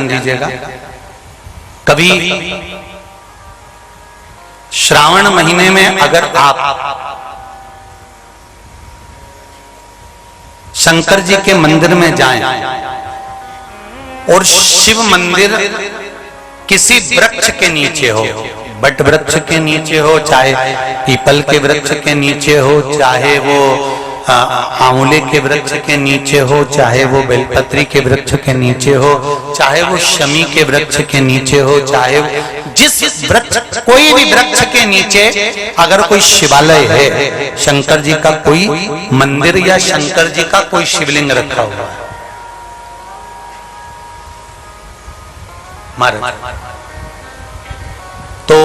ध्यान दीजिएगा। कभी श्रावण महीने में अगर आप शंकर जी के मंदिर में जाएं और शिव मंदिर किसी वृक्ष के नीचे हो, बट वृक्ष के नीचे हो, चाहे पीपल के वृक्ष के नीचे हो, चाहे वो आंवले के वृक्ष के नीचे हो, चाहे वो बेलपत्री के वृक्ष के नीचे हो, चाहे वो शमी के वृक्ष के नीचे हो, चाहे जिस वृक्ष, कोई भी वृक्ष के नीचे अगर कोई शिवालय है, शंकर जी का कोई मंदिर या शंकर जी का कोई शिवलिंग रखा हुआ है, तो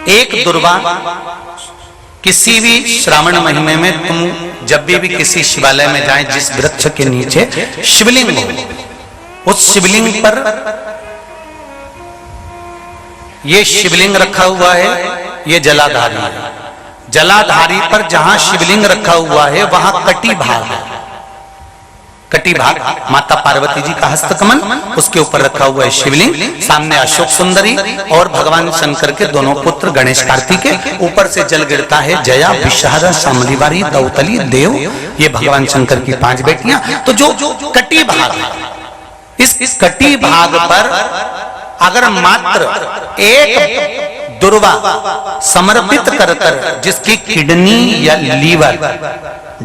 एक दुर्वा किसी भी श्रावण महीने में तुम जब भी किसी शिवालय में जाएं, जिस वृक्ष के नीचे शिवलिंग हो, उस शिवलिंग पर ये शिवलिंग रखा हुआ है, ये जलाधारी है। जलाधारी पर जहां शिवलिंग रखा हुआ है वहां कटी भाग है। कटी भाग माता पार्वती जी का हस्तकमल, उसके ऊपर रखा हुआ है शिवलिंग, सामने अशोक सुंदरी और भगवान शंकर के दोनों पुत्र गणेश कार्तिकेय, ऊपर से जल गिरता है जया विषहारा शामलीवारी दौतली देव, ये भगवान शंकर की 5 बेटियां। तो जो कटी भाग है, इस कटी भाग पर अगर मात्र एक दुर्वा समर्पित कर कर, जिसकी किडनी या लीवर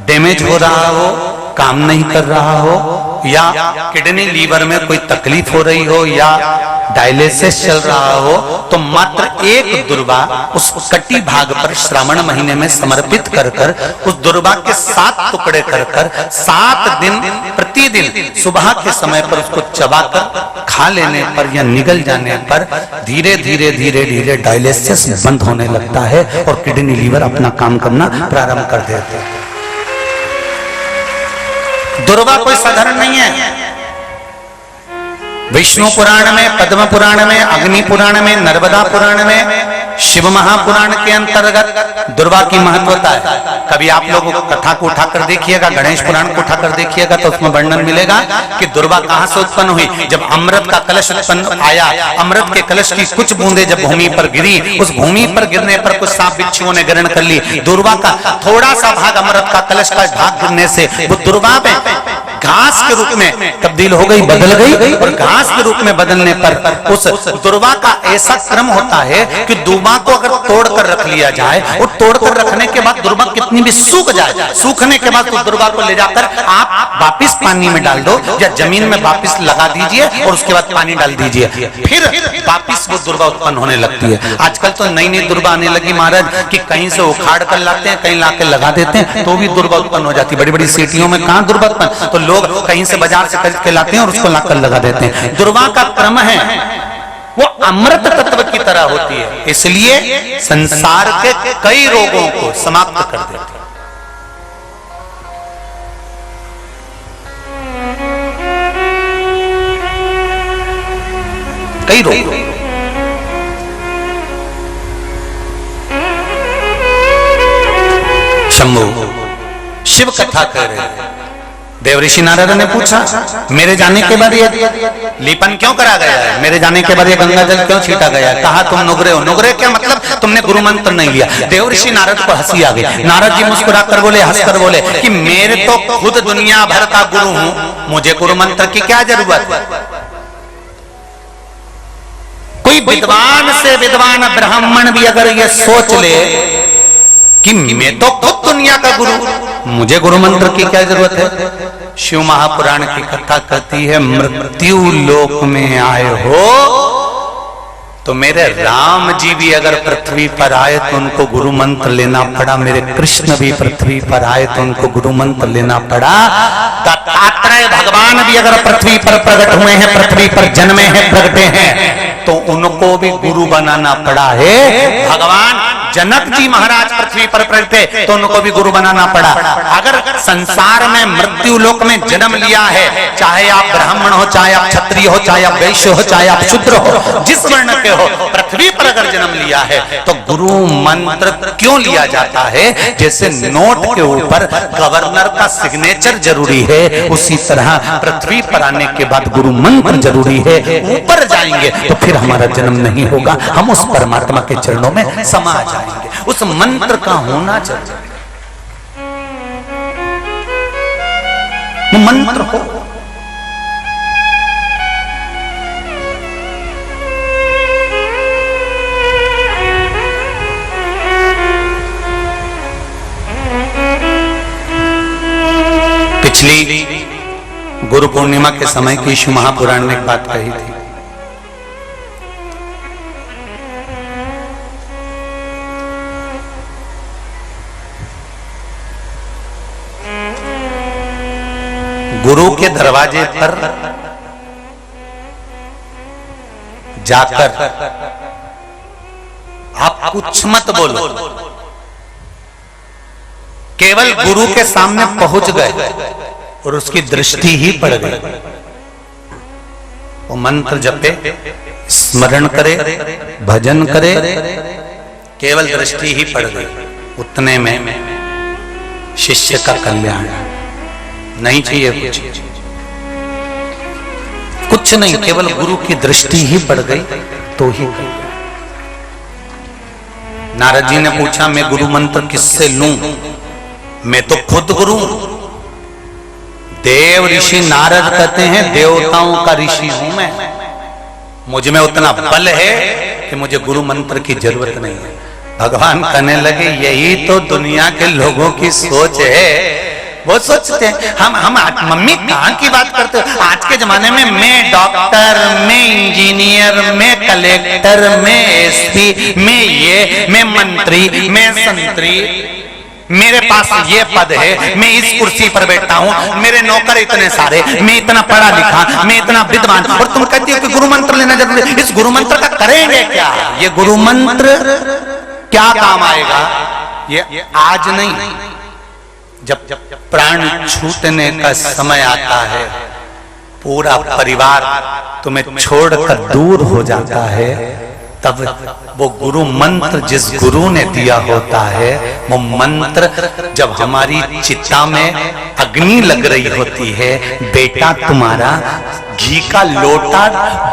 डैमेज हो रहा हो, काम नहीं कर रहा हो, या किडनी लीवर में कोई तकलीफ हो रही हो, या डायलिसिस चल रहा हो, तो मात्र एक दुर्वा उस कटी भाग पर श्रावण महीने में समर्पित कर कर, उस दुर्वा के 7 टुकड़े कर कर 7 दिन प्रतिदिन सुबह के समय पर उसको चबाकर खा लेने पर या निगल जाने पर धीरे धीरे धीरे धीरे डायलिसिस बंद होने लगता है और किडनी लीवर अपना काम करना प्रारंभ कर देते हैं। दुर्वा कोई साधारण नहीं है। विष्णु पुराण में, पद्म पुराण में, अग्नि पुराण में, नर्मदा पुराण में, शिव महापुराण के अंतर्गत दुर्वा की महत्वता है। कभी आप लोग कथा को उठाकर देखिएगा, गणेश पुराण को उठाकर देखिएगा, तो उसमें वर्णन मिलेगा कि दुर्वा कहां से उत्पन्न हुई। जब अमृत का कलश उत्पन्न आया, अमृत के कलश की कुछ बूंदें जब भूमि पर गिरी, उस भूमि पर गिरने पर कुछ सांप बिच्छुओं ने ग्रहण कर ली। दुर्वा का थोड़ा सा भाग, अमृत का कलश का भाग गिरने से वो दुर्वा में घास के रूप में तब्दील हो गई, बदल गई, और घास के रूप में बदलने पर उस दुर्वा का ऐसा क्रम होता है कि दुर्वा को अगर तोड़कर रख लिया जाए, और तोड़कर रखने के बाद दुर्वा कितनी भी सूख जाए, सूखने के बाद उस दुर्वा को ले जाकर आप वापिस पानी में डाल दो या जमीन में वापिस लगा दीजिए और उसके बाद पानी डाल दीजिए, फिर वापिस वो दुर्वा उत्पन्न होने लगती है। आजकल तो नई नई दुर्वा आने लगी महाराज, कि कहीं से उखाड़ कर लाते हैं, कहीं लाके लगा देते हैं, तो भी दुर्वा उत्पन्न हो जाती है। बड़ी बड़ी सीटियों में कहां दुर्वा उत्पन्न, तो लोग कहीं से बाजार से खरीद के लाते हैं और उसको लाकर लगा देते हैं। दुर्वा का क्रम है, वो अमृत तत्व की तरह होती है, इसलिए संसार के कई रोगों को समाप्त कर देती है। कई रोग, शंभु शिव कथा कर रहे हैं। देवऋषि नारद ने पूछा, मेरे जाने के बाद ये लीपन क्यों करा गया है, मेरे जाने के बाद ये गंगा जल क्यों छीटा गया है? कहा तुम नुगरे हो। नुगरे क्या मतलब? तुमने गुरु मंत्र नहीं लिया। देवऋषि नारद को हंसी आ गई। नारद जी मुस्कुरा कर बोले, हंस कर बोले कि मेरे तो खुद दुनिया भर का गुरु हूं, मुझे गुरु मंत्र की क्या जरूरत है? कोई विद्वान से विद्वान ब्राह्मण भी अगर ये सोच ले कि मैं तो खुद दुनिया का गुरु, मुझे गुरु मंत्र की क्या जरूरत है? शिव महापुराण की कथा कहती है, मृत्यु लोक में आए हो तो मेरे राम जी भी अगर पृथ्वी पर आए तो उनको गुरु मंत्र लेना पड़ा, मेरे कृष्ण भी पृथ्वी पर आए तो उनको गुरु मंत्र लेना पड़ा, दत्तात्रेय भगवान भी अगर पृथ्वी पर प्रकट हुए हैं, पृथ्वी पर जन्मे हैं, प्रकटे हैं, तो उनको भी गुरु बनाना पड़ा है। भगवान जनक जी महाराज पृथ्वी पर थे तो उनको भी गुरु बनाना पड़ा। अगर संसार में मृत्यु लोक में जन्म लिया है, चाहे आप ब्राह्मण हो, चाहे आप क्षत्रिय हो, चाहे आप वैश्य हो, चाहे आप शूद्र हो, जिस वर्ण के हो, पृथ्वी पर अगर जन्म लिया है तो गुरु मंत्र क्यों लिया जाता है? जैसे नोट के ऊपर गवर्नर का सिग्नेचर जरूरी है, उसी तरह पृथ्वी पर आने के बाद गुरु मंत्र जरूरी है। ऊपर जाएंगे तो फिर हमारा जन्म नहीं होगा, हम उस परमात्मा के चरणों में समा जाएंगे। उस मंत्र का होना चाहिए, वो मंत्र हो। पिछली गुरु पूर्णिमा के समय की शिव महापुराण ने एक बात कही थी, गुरु के दरवाजे पर जाकर आप कुछ मत बोलो, केवल गुरु के सामने पहुंच गए और उसकी दृष्टि ही पड़ गई। वो मंत्र जपे, स्मरण करे, भजन करे, केवल दृष्टि ही पड़ गई, उतने में शिष्य का कल्याण। नहीं चाहिए कुछ नहीं, केवल गुरु की दृष्टि ही पड़ गई तो ही। नारद जी ने पूछा, मैं गुरु मंत्र किससे लूं? मैं तो खुद गुरु। देव ऋषि नारद कहते हैं, देवताओं का ऋषि हूं मैं, मुझ में उतना बल है कि मुझे गुरु मंत्र की जरूरत नहीं है। भगवान कहने लगे, यही तो दुनिया के लोगों की सोच है। वो सोचते हैं हम मम्मी कहाँ की बात करते हो? आज के जमाने में मैं डॉक्टर, मैं इंजीनियर, मैं कलेक्टर, मैं एसपी, मैं मंत्री, मैं संतरी, मेरे पास ये पद है, मैं इस कुर्सी पर बैठा हूँ, मेरे नौकर इतने सारे, मैं इतना पढ़ा लिखा, मैं इतना विद्वान, और तुम कहती हो कि गुरु मंत्र लेना जरूरी है। इस गुरु मंत्र का करेंगे क्या? ये गुरु मंत्र क्या काम आएगा? ये आज नहीं, जब प्राण छूटने का समय आता है, पूरा परिवार तुम्हें छोड़कर दूर हो जाता है, तब वो गुरु मंत्र जिस गुरु ने दिया होता है, वो मंत्र जब हमारी चिता में अग्नि लग रही होती है, बेटा तुम्हारा घी का लोटा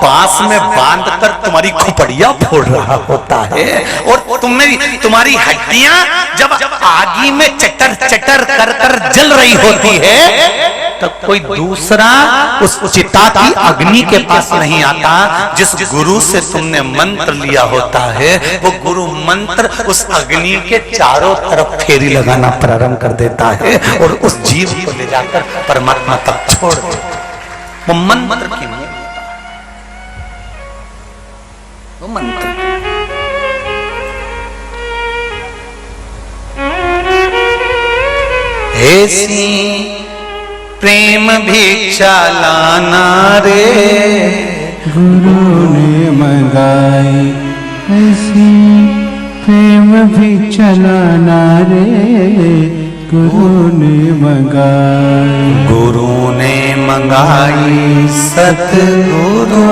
बांस में बांधकर तुम्हारी खोपड़ियां फोड़ रहा होता है, और तुम्हारी हड्डियां जब आगी में चटर चटर कर कर जल रही होती है, तब कोई दूसरा उस चिता की अग्नि के पास नहीं आता। जिस गुरु से तुमने मंत्र लिया होता है, वो गुरु मंत्र उस अग्नि के चारों तरफ फेरी लगाना प्रारंभ कर देता है और उस जीव को ले जाकर परमात्मा तक छोड़ देता है। वो मंत्र की वो मंत्र ऐसी प्रेम भिक्षा लाना रे, गुरु ने मंगाई ऐसी प्रेम भिक्षा लाना रे, गुरु ने मंगाई, गुरु ने मंगाई, सतगुरु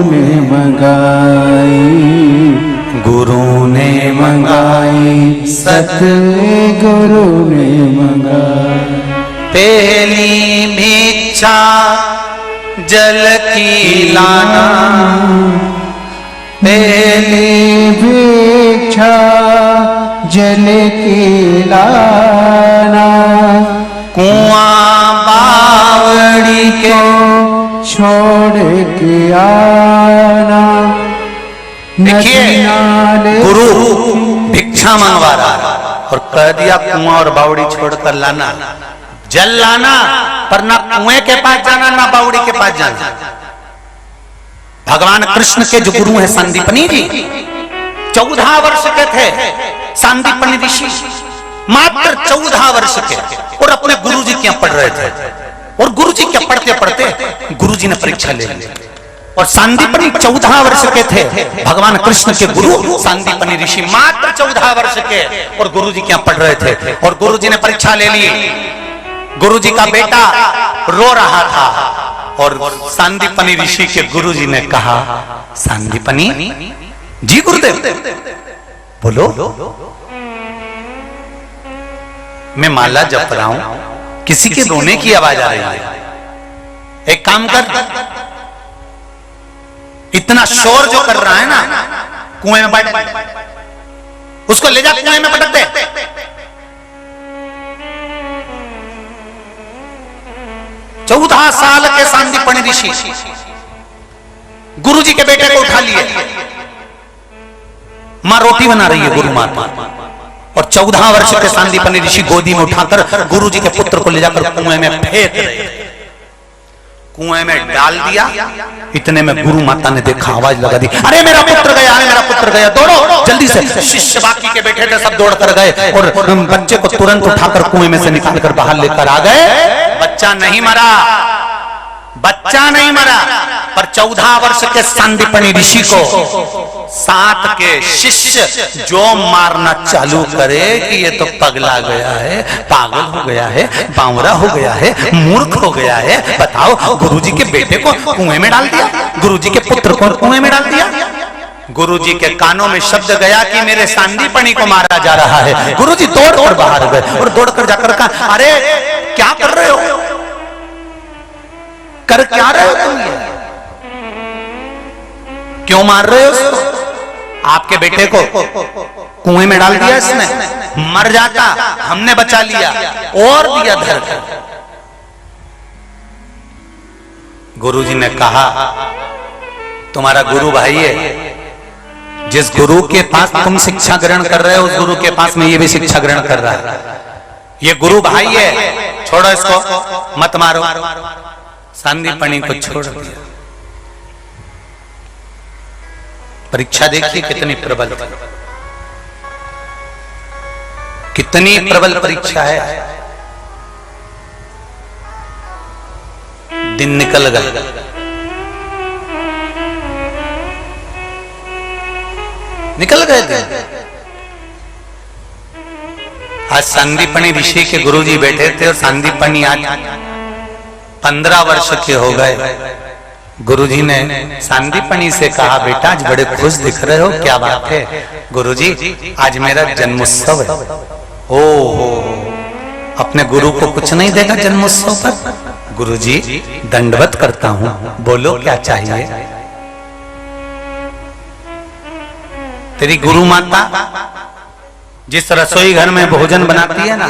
ने मंगाई, गुरु ने मंगाई, सतगुरु ने मंगाई। पहली भिक्षा जल की लाना, पहली भिक्षा जल की लाना, कुआं बावड़ी के छोड़ के आना। देखिए, गुरु भिक्षा मंगवा रहा और कह दिया कुआं और बावड़ी छोड़कर लाना, जल लाना, पर ना कुएं के पास जाना ना बावड़ी के पास जाना। भगवान कृष्ण के जो गुरु हैं संदीपनी जी, 14 वर्ष के थे संदीपनी ऋषि, मात्र 14 वर्ष के, और अपने गुरुजी क्या पढ़ रहे थे। और गुरुजी क्या पढ़ते पढ़ते गुरुजी ने परीक्षा ले ली और सांदीपनी 14 वर्ष के थे। भगवान कृष्ण के गुरु सांदीपनी ऋषि मात्र 14 वर्ष के, और गुरु जी क्या पढ़ रहे थे। और गुरु जी ने परीक्षा ले ली। गुरु जी का बेटा रो रहा था और सांदीपनी ऋषि के गुरु जी ने कहा, सांदीपनी जी गुरुदेव बोलो। मैं माला जप रहा हूं, किसी के रोने की आवाज आ रही है। एक काम कर, इतना शोर जो कर रहा है ना, कुएं में बैठ, उसको ले जा कुएं में पटक दे। चौदह साल के सांदीपनी ऋषि गुरु जी के बेटे को उठा लिए। मां रोटी बना रही है गुरु माता, और 14 वर्ष के सांदीपनी ऋषि गोदी में उठाकर गुरु जी के पुत्र को ले जाकर कुएं में फेंक रहे थे। कुएं में डाल दिया। इतने में गुरु माता ने देखा, आवाज लगा दी, अरे मेरा पुत्र गया, अरे मेरा पुत्र गया, दौड़ो जल्दी से। शिष्य बाकी के बैठे थे सब दौड़ कर गए और बच्चे को तुरंत उठाकर कुएं में से निकालकर बाहर लेकर आ गए। बच्चा नहीं मरा, बच्चा नहीं मरा, पर 14 वर्ष के सांदीपनी ऋषि को 7 के शिष्य जो मारना चालू करे कि ये तो पगला गया है, पागल हो गया है, बावरा हो गया है, मूर्ख हो गया है। बताओ, गुरुजी के बेटे को कुएं में डाल दिया, गुरुजी के पुत्र को कुएं में डाल दिया। गुरुजी के कानों में शब्द गया कि मेरे सांदीपनी को मारा जा रहा है। गुरुजी दौड़कर बाहर गए और दौड़कर जाकर कहा, अरे क्या कर रहे हो, कर क्या रहे हो तुम, ये क्यों मार रहे हो उसको? आपके बेटे को कुएं में डाल दिया इसने, मर जाता, हमने बचा लिया और दिया धर। गुरुजी ने कहा, तुम्हारा गुरु भाई है, जिस गुरु के पास तुम शिक्षा ग्रहण कर रहे हो उस गुरु के पास में ये भी शिक्षा ग्रहण कर रहा है। ये गुरु भाई है, छोड़ो इसको, मत मारो। सांदीपनी को छोड़ दिया। परीक्षा देखिए कितनी प्रबल, कितनी प्रबल परीक्षा है। दिन निकल गए, निकल गए दिन। आज सांदीपनी ऋषि के गुरुजी बैठे थे और सांदीपनी आज 15 वर्ष के हो गए। गुरुजी ने सांदीपनी से कहा, बेटा आज बड़े खुश दिख रहे हो, क्या बात है? गुरुजी, आज मेरा जन्मोत्सव है। हो, अपने गुरु को कुछ नहीं देगा जन्मोत्सव पर? गुरुजी दंडवत करता हूं, बोलो क्या चाहिए? तेरी गुरु माता जिस रसोई घर में भोजन बनाती है ना,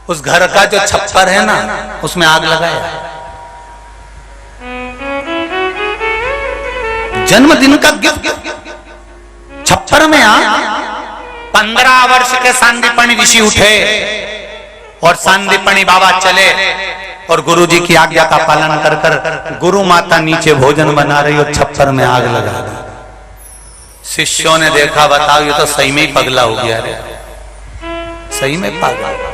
उस घर का जो छप्पर है ना, उसमें आग लगाया। जन्मदिन का गिफ्ट छप्पर में आग। 15 वर्ष के सांदीपनी ऋषि उठे और सांदीपनी बाबा चले और गुरुजी की आज्ञा का पालन कर कर गुरु माता नीचे भोजन बना रही और छप्पर में आग लगा दी। शिष्यों ने देखा, बताओ ये तो सही में ही पगला हो गया रे, सही में पागल।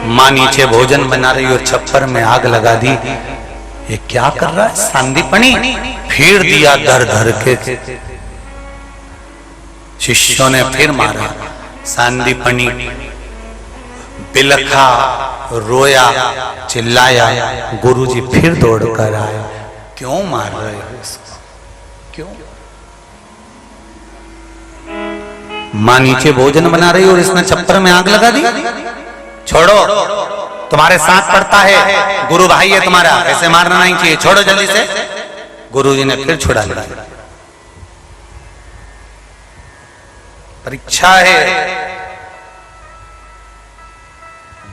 मां नीचे भोजन बना रही और छप्पर में आग लगा दी। ये क्या कर रहा है सांदीपनी? फिर दिया धर धर के। शिष्यों ने फिर मारा। सांदीपनी बिलखा, रोया, चिल्लाया। गुरुजी फिर दौड़ कर आए, क्यों मार रहे हो इसको, क्यों? मां नीचे भोजन बना रही और इसने छप्पर में आग लगा दी। छोड़ो, तुम्हारे साथ पड़ता है, गुरु भाई है तुम्हारा, ऐसे मारना नहीं चाहिए, छोड़ो जल्दी से। गुरुजी ने फिर छुड़ा लिया। परीक्षा है,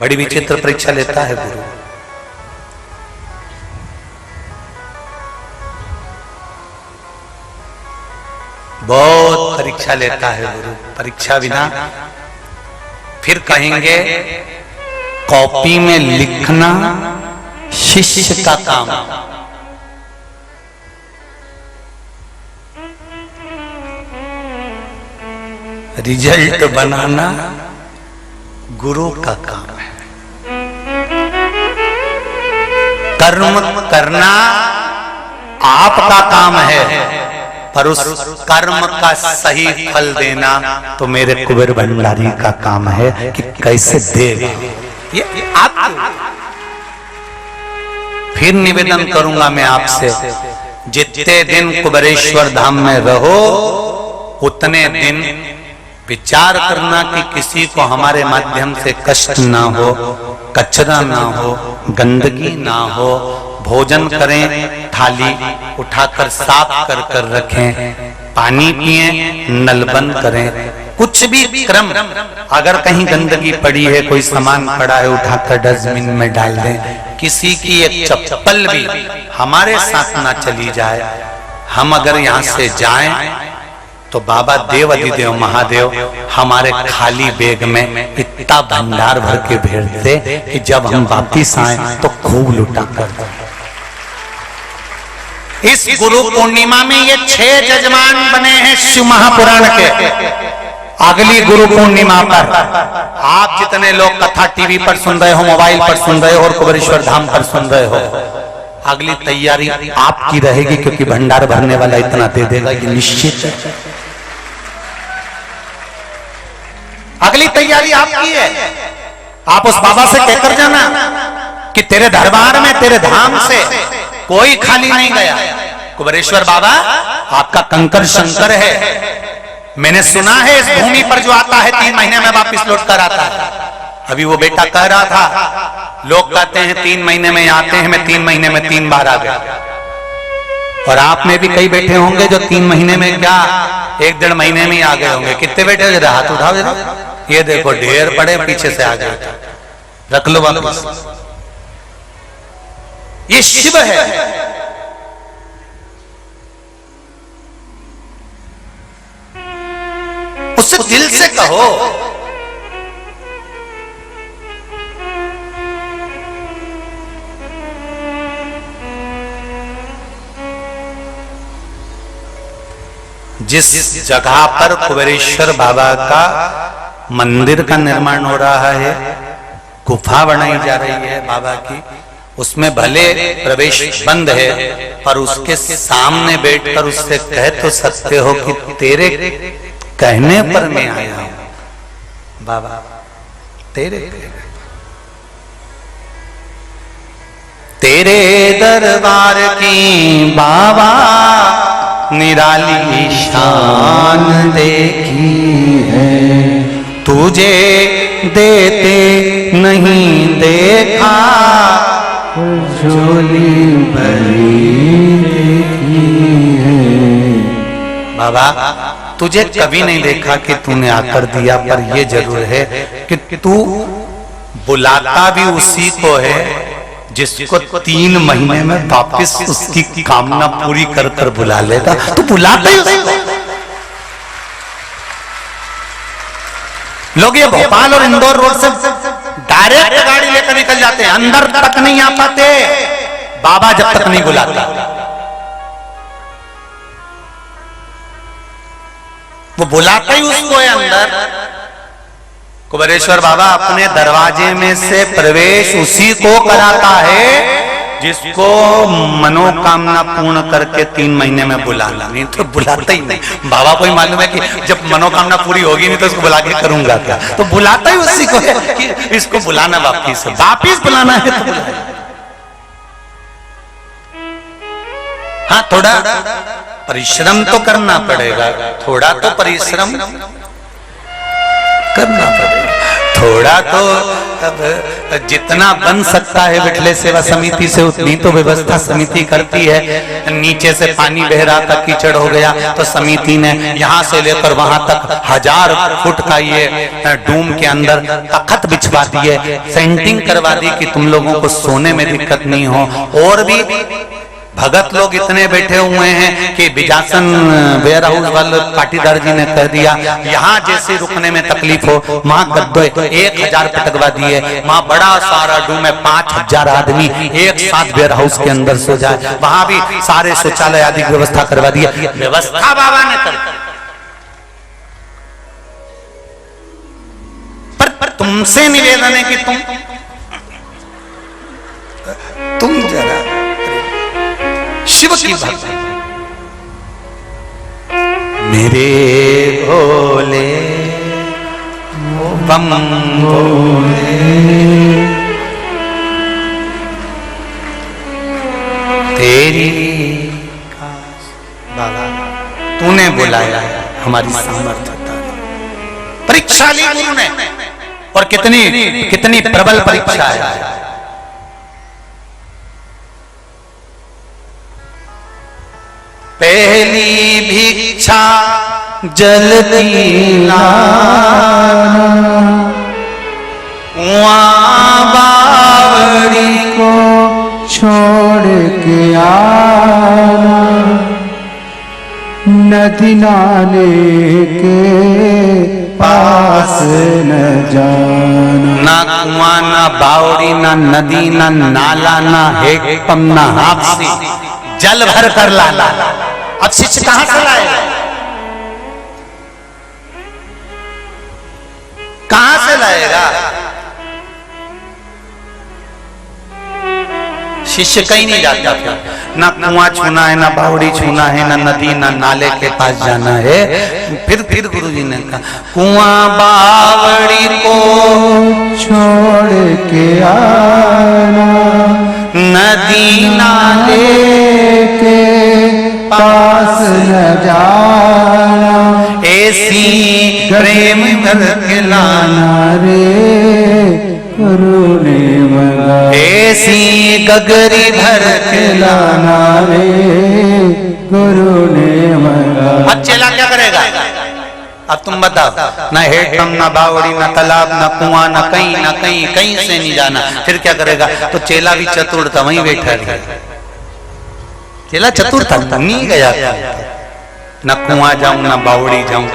बड़ी विचित्र परीक्षा लेता है गुरु। बहुत परीक्षा लेता है गुरु। परीक्षा बिना फिर कहेंगे कॉपी में लिखना शिष्य का काम, रिजल्ट बनाना गुरु का काम है। कर्म करना आपका काम है, पर उस कर्म का सही फल देना तो मेरे कुबेर भंडारी का काम है कि कैसे देगा। ये आप फिर निवेदन करूंगा मैं आपसे, जितने दिन कुबेरेश्वर धाम में रहो उतने दिन विचार करना कि किसी को हमारे माध्यम से कष्ट ना हो, कचरा ना हो, गंदगी ना हो। भोजन करें, थाली उठाकर साफ कर कर रखें, पानी पिएं, नल बंद करें, कुछ भी क्रम। अगर कहीं गंदगी पड़ी है, कोई सामान पड़ा है, उठाकर डस्टबिन में डाल दें। किसी की एक चप्पल भी हमारे साथ ना चली जाए। हम अगर यहाँ से जाएं तो बाबा देव अधिदेव महादेव हमारे खाली बैग में इतना भंडार भर के भेजते कि जब हम वापिस आए तो खूब लुटा कर। इस गुरु पूर्णिमा में ये 6 जजमान बने हैं शिव महापुराण के। अगली गुरु पूर्णिमा पर आप जितने लोग कथा टीवी पर सुन रहे हो, मोबाइल पर सुन रहे हो और कुबेरेश्वर धाम पर सुन रहे हो, अगली तैयारी आपकी रहेगी, क्योंकि भंडार भरने वाला इतना दे देगा, ये निश्चित है। अगली तैयारी आपकी है। आप उस बाबा से कहकर जाना कि तेरे दरबार में, तेरे धाम से कोई खाली नहीं गया। कुबेरेश्वर बाबा आपका कंकर शंकर है। मैंने सुना है इस भूमि पर जो आता है 3 महीने में वापस लौट कर आता है। अभी वो बेटा कह रहा था, लोग कहते हैं 3 महीने में आते हैं, मैं 3 महीने में 3 बार आ गया। और आप में भी कई बैठे होंगे जो 3 महीने में क्या 1-1.5 महीने में आ गए होंगे। कितने बैठे जरा हाथ उठाओ जरा। ये देखो ढेर पड़े, पीछे से आ गए, रख लो वापस। ये शिव है। उससे दिल से कहो, जिस जगह पर कुबेरेश्वर बाबा का मंदिर का निर्माण हो रहा है, गुफा बनाई जा रही है बाबा की, उसमें भले प्रवेश बंद है, पर उसके सामने बैठकर उससे कह तो सकते हो कि तेरे कहने पर मैं आया हूं बाबा, तेरे दरबार की बाबा निराली शान देखी है, तुझे देते नहीं देखा, झोली भरी देखी है। बाबा तुझे कभी नहीं देखा कि तूने आकर दिया, पर यह जरूर है कि तू बुलाता भी उसी को है जिसको 3 महीने में वापस उसकी कामना पूरी कर कर बुला लेगा। तू बुलाता ही उसी को। लोग ये भोपाल और इंदौर रोड से डायरेक्ट गाड़ी लेकर निकल जाते हैं, अंदर तक नहीं आ पाते बाबा जब तक नहीं बुलाता। वो बुलाता ही उसको है अंदर। कुबेरेश्वर बाबा अपने दरवाजे में से प्रवेश उसी को कराता है जिसको मनोकामना पूर्ण करके 3 महीने में बुलाना, नहीं तो बुलाता ही नहीं। बाबा को ही मालूम है कि जब मनोकामना पूरी होगी नहीं तो उसको बुला के करूंगा क्या, तो बुलाता ही उसी को है कि इसको बुलाना वापिस बुलाना है तो बुलाना। हाँ, थोड़ा परिश्रम तो करना पड़ेगा, थोड़ा तो परिश्रम करना पड़ेगा, थोड़ा तो अब जितना बन सकता है विठले सेवा समिति से उतनी तो व्यवस्था समिति करती है। नीचे से पानी बह रहा था, कीचड़ हो गया, तो समिति ने यहाँ से लेकर वहां तक 1000 फुट का ये डूम के अंदर तख्त बिछवा दिए, सेंटिंग करवा दी कि तुम लोगों को सोने में दिक्कत नहीं हो। और भी भगत लोग इतने बैठे हुए हैं कि बिजासन वेयर हाउस वाले पाटीदार जी ने कह दिया यहाँ जैसे रुकने में तकलीफ हो वहां गद्दे 1000 पटकवा दिए, वहां बड़ा सारा डूम है, 5000 आदमी एक साथ वेयर हाउस के अंदर सो जाए, वहां भी सारे शौचालय आदि व्यवस्था करवा दी। व्यवस्था बाबा ने कर, पर तुमसे निवेदन है कि तुम जरा शिव की भक्ति। मेरे भोले बम भोले तेरी बाबा तूने बुलाया हमारी सामर्थ्यता। परीक्षा ली गुरु ने, और कितनी कितनी प्रबल परीक्षा है। पहली भिक्षा जल दीना बावड़ी को छोड़ के आना, नदी नाले के पास न जाना। ना कुआं ना बावड़ी ना नदी ना नाला ना हेडपंप ना हापसी, जल भर कर लाना। अब शिष्य कहां से लाएगा? कहां से लाएगा? शिष्य कहीं नहीं जाता था। ना कुआं छूना है, ना बावड़ी छूना है, ना नदी ना नाले के पास जाना है। फिर गुरुजी ने कहा कुआं बावड़ी को छोड़ के आना, नदी नाले के पास न जाना। ऐसी प्रेम कर के लाना रे गुरु ने मंगा, ऐसी गगरी भर के लाना रे गुरु ने मंगा। अब चेला क्या करेगा? अब तुम बताओ, ना हेडपंप ना बावड़ी ना तालाब ना कुआं ना कहीं से नहीं जाना। फिर क्या करेगा? तो चेला भी चतुर था, वहीं बैठा रहा। चेला चतुर था, नहीं गया ना कुआं जाऊं ना बावड़ी जाऊं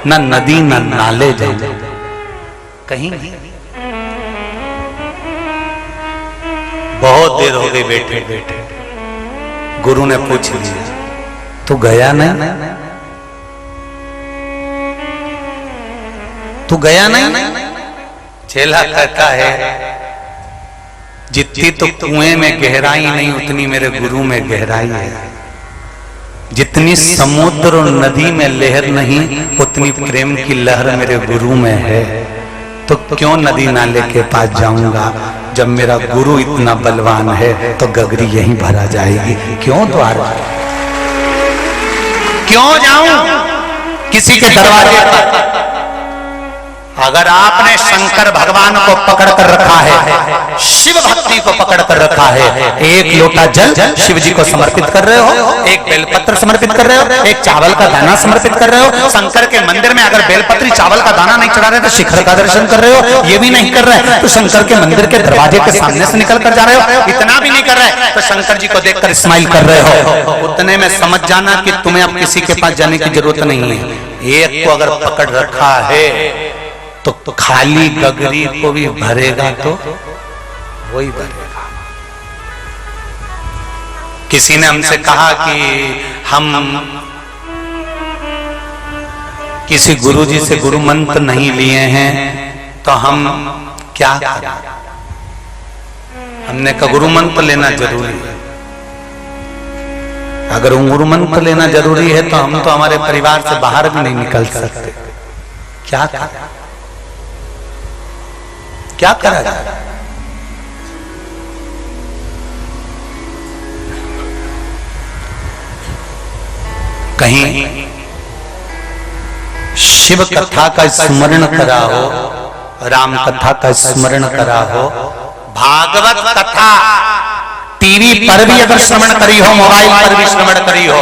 ना नदी ना नाले जाऊं, कहीं नहीं। बहुत देर हो गई बैठे बैठे। गुरु ने पूछ लिया तू गया नहीं? तू गया नहीं? चेला कहता है जितनी तो कुएं में गहराई नहीं उतनी मेरे गुरु में गहराई है। जितनी समुद्र और नदी में लहर नहीं उतनी प्रेम की लहर मेरे गुरु में है। तो क्यों नदी नाले के पास जाऊंगा? जब मेरा गुरु इतना बलवान है तो गगरी यहीं भरा जाएगी। क्यों द्वार? क्यों जाऊं किसी के दरवाजे पर? अगर आपने शंकर भगवान को पकड़ कर रखा है, शिव भक्ति को पकड़ कर रखा है, एक लोटा जल शिव जी को समर्पित कर रहे हो, एक बेलपत्र समर्पित कर रहे हो, एक चावल का दाना समर्पित कर रहे हो। शंकर के मंदिर में अगर बेलपत्री चावल का दाना नहीं चढ़ा रहे तो शिखर का दर्शन कर रहे हो, ये भी नहीं कर रहे तो शंकर के मंदिर के दरवाजे के सामने से निकल कर जा रहे हो, इतना भी नहीं कर रहे तो शंकर जी को देखकर स्माइल कर रहे हो। उतने में समझ जाना कि तुम्हें अब किसी के पास जाने की जरूरत नहीं है। एक को अगर पकड़ रखा है तो खाली गगरी को भी भरेगा तो वही भरेगा। किसी ने हमसे कहा कि हम किसी गुरुजी से गुरु मंत्र नहीं लिए हैं तो हम क्या करें? हमने कहा गुरु मंत्र लेना जरूरी है। अगर गुरु मंत्र लेना जरूरी है तो हम तो हमारे परिवार से बाहर भी नहीं निकल सकते। क्या करें? क्या करा जाए? कहीं शिव कथा का स्मरण करा हो, राम कथा का स्मरण करा हो, भागवत कथा टीवी पर भी अगर श्रवण करी हो, मोबाइल पर भी श्रवण करी हो,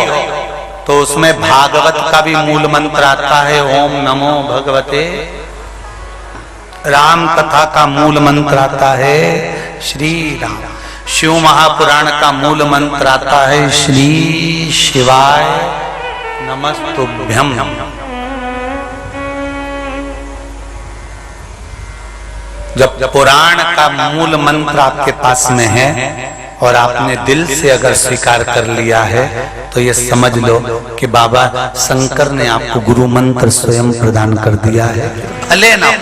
तो उसमें भागवत का भी मूल मंत्र आता है ओम नमो भगवते। राम कथा का मूल मंत्र आता है श्री राम। शिव महापुराण का मूल मंत्र आता है श्री शिवाय नमस्तुभ्यं। जब पुराण का मूल मंत्र आपके पास में है और आपने दिल से अगर स्वीकार कर लिया है तो ये समझ लो कि बाबा शंकर ने आपको गुरु मंत्र स्वयं प्रदान कर दिया है। भले ना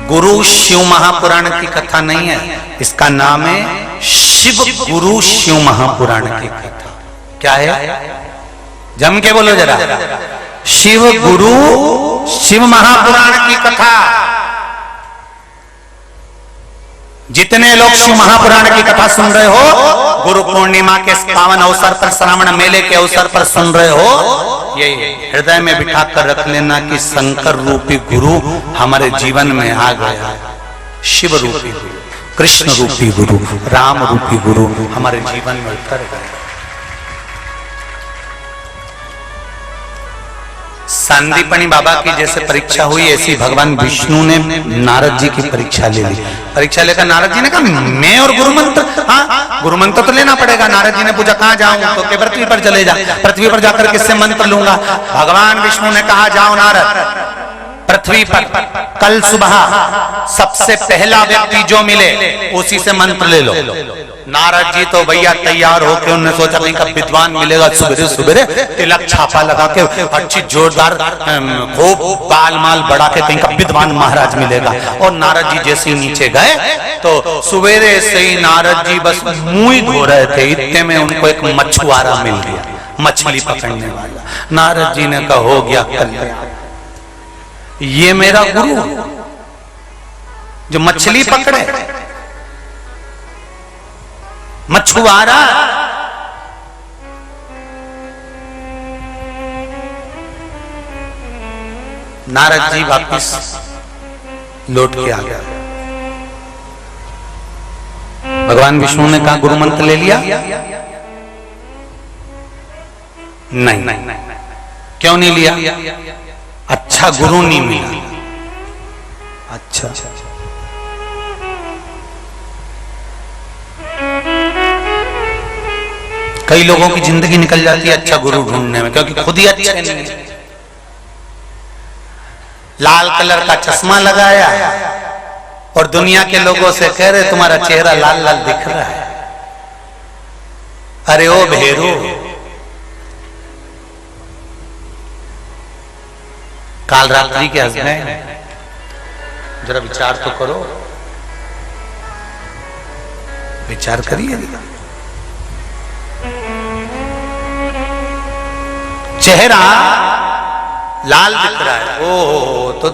गुरु शिव महापुराण की कथा नहीं है, इसका नाम है शिव गुरु शिव महापुराण की कथा। क्या है? जम के बोलो जरा। शिव गुरु शिव महापुराण की कथा। जितने लोग शिव महापुराण की कथा सुन रहे हो, गुरु पूर्णिमा के पावन अवसर पर, श्रावण मेले के अवसर पर सुन रहे हो, ये हृदय में बिठा कर रख लेना कि शंकर रूपी गुरु हमारे जीवन में आ गया। शिव रूपी गुरु, कृष्ण रूपी गुरु, राम रूपी गुरु हमारे जीवन में उतर गए। सांदीपनी बाबा की जैसे परीक्षा हुई, ऐसी भगवान विष्णु ने नारद जी की परीक्षा ले ली। परीक्षा लेकर नारद जी ने कहा मैं और गुरु मंत्र, हाँ गुरु मंत्र तो लेना पड़ेगा। नारद जी ने पूछा कहाँ जाऊं? तो के पृथ्वी पर चले जा। पृथ्वी पर जाकर किससे मंत्र लूंगा? भगवान विष्णु ने कहा जाओ नारद, पृथ्वी पर कल सुबह सबसे पहला व्यक्ति जो मिले उसी से मंत्र ले लो। नारद जी तो भैया तैयार होकर उन्होंने सोचा कहीं का विद्वान मिलेगा, सुबह सुबह तिलक छापा लगा के अच्छी जोरदार खूब बाल माल बढ़ा के कहीं का विद्वान महाराज मिलेगा। और नारद जी जैसे ही नीचे गए तो सवेरे से ही नारद जी बस मुंह ही धो रहे थे, इतने में उनको एक मछुआरा मिल गया, मछली पकड़ने वाला। नारद जी ने कहा हो गया कल्याण, ये मेरा गुरु जो मछली पकड़े, मछुआरा। नारद जी वापस लौट के आ गया। भगवान विष्णु ने कहा गुरु मंत्र ले लिया? नहीं। क्यों नहीं लिया? अच्छा गुरु नहीं मिला। अच्छा कई लोगों की जिंदगी निकल जाती है अच्छा गुरु ढूंढने में, क्योंकि खुद ही अच्छे नहीं है। लाल कलर का चश्मा लगाया और दुनिया के लोगों से कह रहे तुम्हारा चेहरा लाल लाल दिख रहा है। अरे ओ भेरू, काल रात्रि के हस्बैंड, जरा विचार तो करो, विचार करिए। चेहरा लाल दिख रहा है, ओहो तो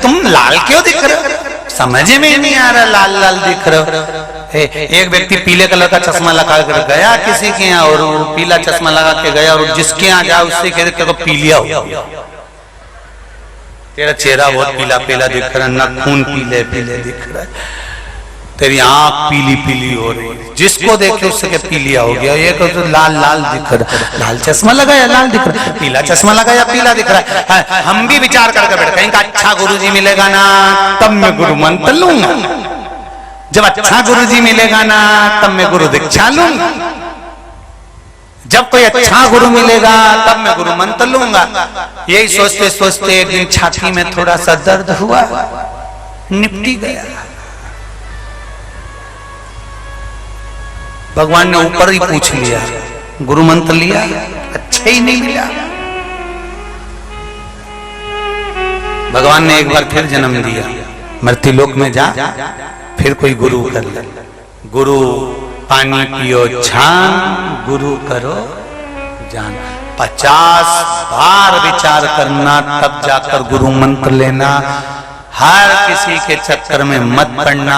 तुम लाल क्यों दिख रहे हो? समझ में नहीं आ रहा लाल लाल दिख रहे हो। एक व्यक्ति पीले कलर का चश्मा लगा कर गया किसी के यहाँ, और पीला चश्मा लगा के गया, और जिसके यहाँ जाए उससे कह रहे को पीलिया हो, तेरा चेहरा बहुत पीला पीला दिख रहा है, नाखून पीले पीले दिख रहा है, तेरी आंख पीली पीली हो रही है, जिसको देखे उससे के पीलिया हो गया। ये तो लाल लाल दिख रहा है, लाल चश्मा लगाया लाल दिख रहा है, पीला चश्मा लगाया पीला दिख रहा है। हम भी विचार करके बैठे कहीं का अच्छा गुरुजी मिलेगा ना तब मैं गुरु मंत्र लूंगा, जब अच्छा गुरुजी मिलेगा ना तब मैं गुरु दीक्षा लूंगा, जब कोई अच्छा गुरु मिलेगा तब मैं गुरु मंत्र लूंगा। यही सोचते सोचते एक दिन छाती में थोड़ा सा दर्द हुआ, निपटी गया। भगवान ने ऊपर ही पूछ लिया, गुरु मंत्र लिया, अच्छा ही नहीं लिया। भगवान ने एक बार फिर जन्म दिया, मृत्युलोक में जा फिर कोई गुरु कर ले। गुरु पानी पियो छान, गुरु करो जान। 50 बार विचार करना तब जाकर गुरु मंत्र लेना। हर किसी के चक्कर में मत पड़ना।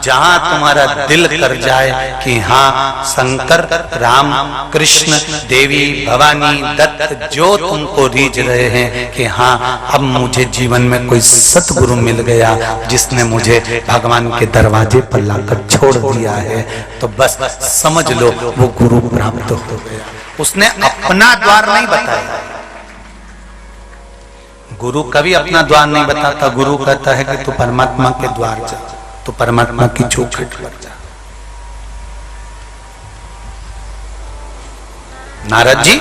जहां तुम्हारा दिल कर जाए कि हाँ शंकर, राम, कृष्ण, देवी, भवानी, दत्त जो तुमको रीझ रहे हैं कि हाँ अब मुझे जीवन में कोई सतगुरु मिल गया जिसने मुझे भगवान के दरवाजे पर लाकर छोड़ दिया है, तो बस समझ लो वो गुरु प्राप्त हो गया। उसने अपना द्वार नहीं बताया। गुरु कभी अपना द्वार नहीं बताता। गुरु कहता है कि तू परमात्मा के द्वार जा, तू परमात्मा की चौखट पर जा। नारद जी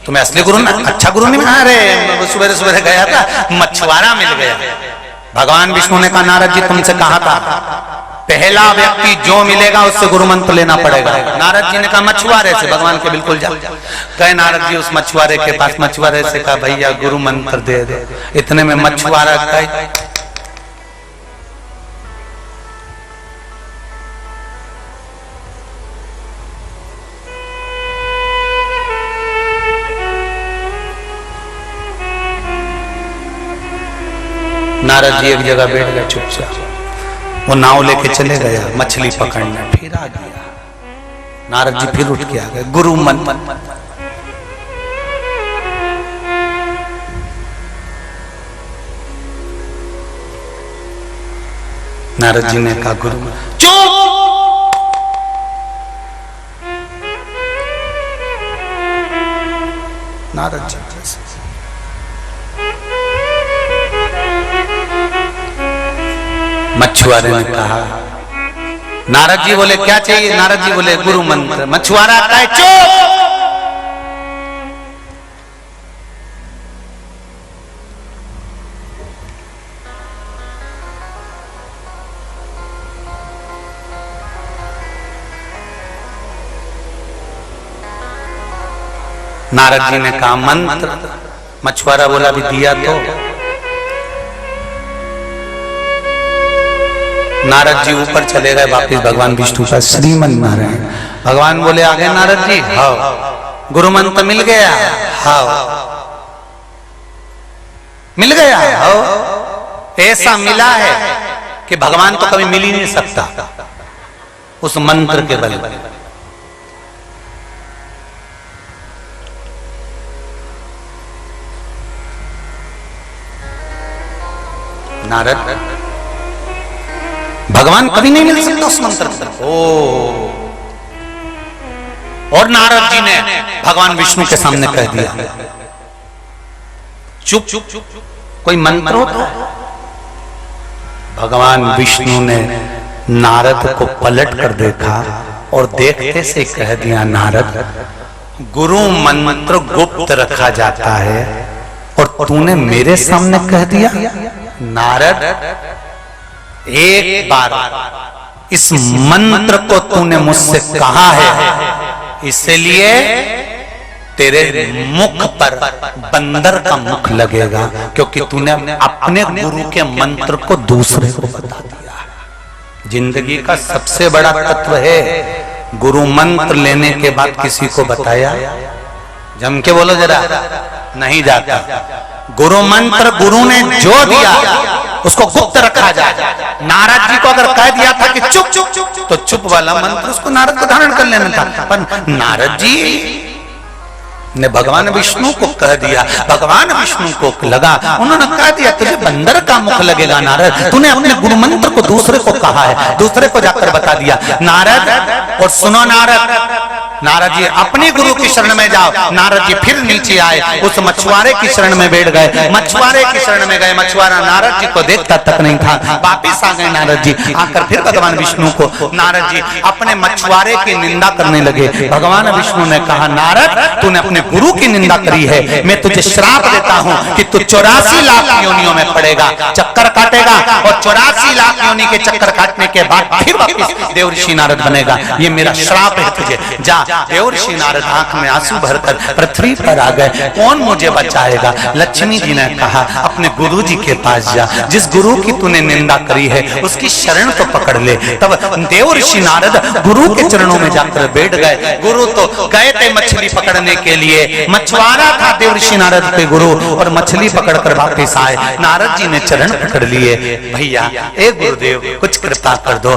तुम्हें असली गुरु ना, अच्छा गुरु नहीं मिला। अरे सुबह सुबह गया था, मछुआरा मिल गया। भगवान विष्णु ने कहा नारद जी तुमसे कहा था पहला व्यक्ति जो मिलेगा उससे गुरु मंत्र लेना पड़ेगा। नारद जी ने कहा मछुआरे से। भगवान के बिल्कुल जा गए नारद जी उस मछुआरे के पास। मछुआरे से कहा भैया गुरु मंत्र दे दे। इतने में मछुआरा नारद जी एक जगह बैठ गए चुपचाप, वो नाव लेके चले गया मछली पकड़ने, फिर आ गया नारद जी, फिर उठ के आ गए। गुरु मन नारद जी ने कहा गुरु चुप, नारद जी मछुआरे ने कहा, नारद जी बोले क्या चाहिए? नारद जी बोले गुरु मंत्र। मछुआरा कहे चुप, नारद जी ने कहा मंत्र। मछुआरा बोला भी दिया तो। नारद जी ऊपर चले गए वापिस भगवान विष्णु का श्रीमन नारायण। भगवान बोले आगे नारद जी, हाँ गुरु मंत्र मिल गया, हाँ मिल गया, हाँ ऐसा मिला है कि भगवान तो कभी मिल ही नहीं सकता उस मंत्र के बल। नारद, भगवान कभी नहीं मिल सकता उस मंत्र से। ओ, और नारद जी ने भगवान विष्णु के सामने कह दिया चुप चुप चुप, कोई मंत्र होता है? भगवान विष्णु ने नारद को पलट कर देखा और देखते से कह दिया नारद, गुरु मंत्र गुप्त रखा जाता है और तूने मेरे सामने कह दिया। नारद, एक बार इस मंत्र को तूने मुझसे कहा है, इसलिए तेरे मुख पर बंदर का मुख लगेगा, क्योंकि तूने अपने गुरु के मंत्र को दूसरे को बता दिया। जिंदगी का सबसे बड़ा तत्व है, गुरु मंत्र लेने के बाद किसी को बताया, जम के बोलो जरा, नहीं जाता। गुरु मंत्र गुरु ने जो दिया उसको गुप्त रखा जाए। नारद जी को अगर कह दिया था कि चुप चुप चुप, तो चुप वाला मंत्र उसको नारद को धारण कर लेना था, पर नारद जी ने भगवान विष्णु को कह दिया। भगवान विष्णु को लगा, उन्होंने कह दिया तुझे बंदर का मुख लगेगा नारद, तूने अपने गुरु मंत्र को दूसरे को कहा है, दूसरे को जाकर बता दिया। नारद, और सुनो नारद, नारद जी अपने गुरु की शरण में जाओ। नारद जी फिर नीचे आए, उस मछुआरे की शरण में बैठ गए, मछुआरे की शरण में गए। मछुआरा नारद जी को देखता तक नहीं था, वापिस आ गए नारद जी। आकर फिर भगवान विष्णु को नारद जी अपने मछुआरे की निंदा करने लगे। भगवान विष्णु ने कहा, नारद तूने अपने गुरु की निंदा करी है, मैं तुझे श्राप देता हूँ कि तू 84 लाख योनियों में पड़ेगा, चक्कर काटेगा, और 84 लाख योनि के चक्कर काटने के बाद फिर वापिस देवर्षि नारद बनेगा। ये मेरा श्राप है तुझे, जा। देवर्षि नारद आंख में आंसू भरकर पृथ्वी पर आ गए। कौन मुझे बचाएगा? लक्ष्मी जी ने कहा, अपने गुरु जी के पास जा, जिस गुरु की तूने निंदा करी है उसकी शरण तो पकड़ ले। तब देवर्षि नारद गुरु के चरणों में जाकर बैठ गए। गुरु तो गए थे मछली पकड़ने के लिए, मछुआरा था देवर्षि नारद के गुरु, और मछली पकड़कर वापस आए। नारद जी ने चरण पकड़ लिए, भैया ए गुरुदेव कुछ कृपा कर दो।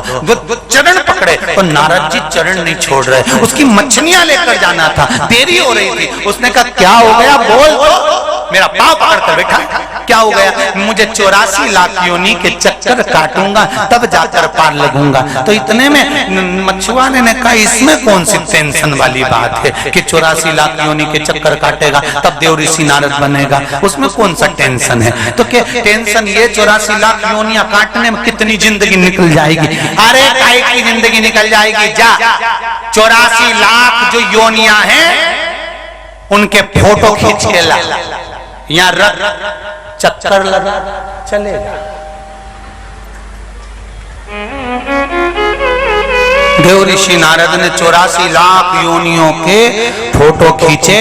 चरण पकड़े तो नारद जी चरण नहीं छोड़ रहे, उसकी मछलियां लेकर जाना था, देरी हो रही थी। उसने कहा क्या हो गया, बोल तो। मेरा पांव पकड़कर बैठा, क्या हो गया? मुझे 84 लाख योनि के चक्कर काटूंगा तब जाकर पार लगूंगा। तो इतने में मछुआरे ने कहा, इसमें कौन सी टेंशन वाली बात है कि 84 लाख योनि के चक्कर काटेगा तब देवर्षि नारद बनेगा, उसमें कौन सा टेंशन है? तो क्या टेंशन ये 84 लाख योनियां काटने में कितनी जिंदगी निकल जाएगी? अरे काय की जिंदगी निकल जाएगी, जा 84 लाख जो योनियां हैं उनके फोटो खींच के ला, यहाँ रख, चक्कर लगा चलेगा। देव ऋषि नारद ने 84 लाख योनियों के फोटो खींचे,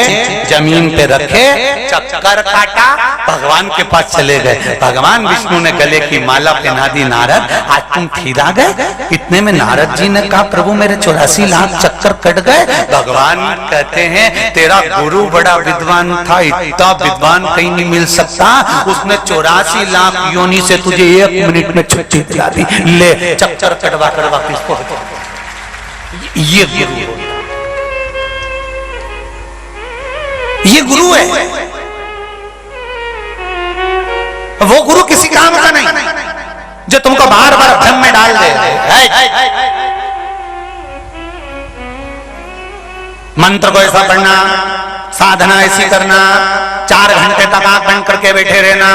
जमीन पे रखे, चक्कर काटा, भगवान के पास चले गए। भगवान विष्णु ने गले की माला पहना दी, नारद आज तुम फिर आ गए। इतने में नारद जी ने कहा प्रभु मेरे 84 लाख चक्कर कट गए। भगवान कहते हैं तेरा गुरु बड़ा विद्वान था, इतना विद्वान कहीं नहीं मिल सकता, उसने 84 लाख योनि से तुझे 1 मिनट में छुट्टी दिला दी, ले चक्कर कटवा कर वापिस पहुंच। ये गुरु, ये गुरु है। वो गुरु किसी काम का नहीं जो तुमको बार बार भ्रम में डाल दे। मंत्र को ऐसा पढ़ना, साधना ऐसी करना, 4 घंटे तक आंख बंद करके बैठे रहना,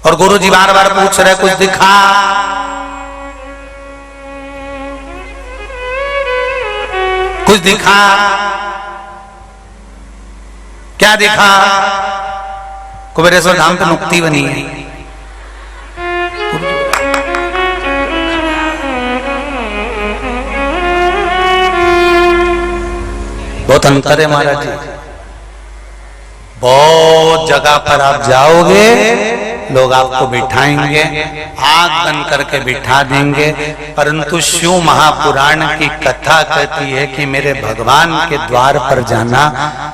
और गुरु जी बार बार पूछ रहे कुछ दिखा। कुछ दिखा, क्या दिखा? कुबेरेश्वर धाम पे मुक्ति बनी है। बहुत अंतर है महाराज जी। बहुत जगह पर आप जाओगे, लोग आपको बिठाएंगे, आंख बंद करके बिठा देंगे, परंतु शिव महापुराण की कथा कहती है कि मेरे भगवान के द्वार पर जाना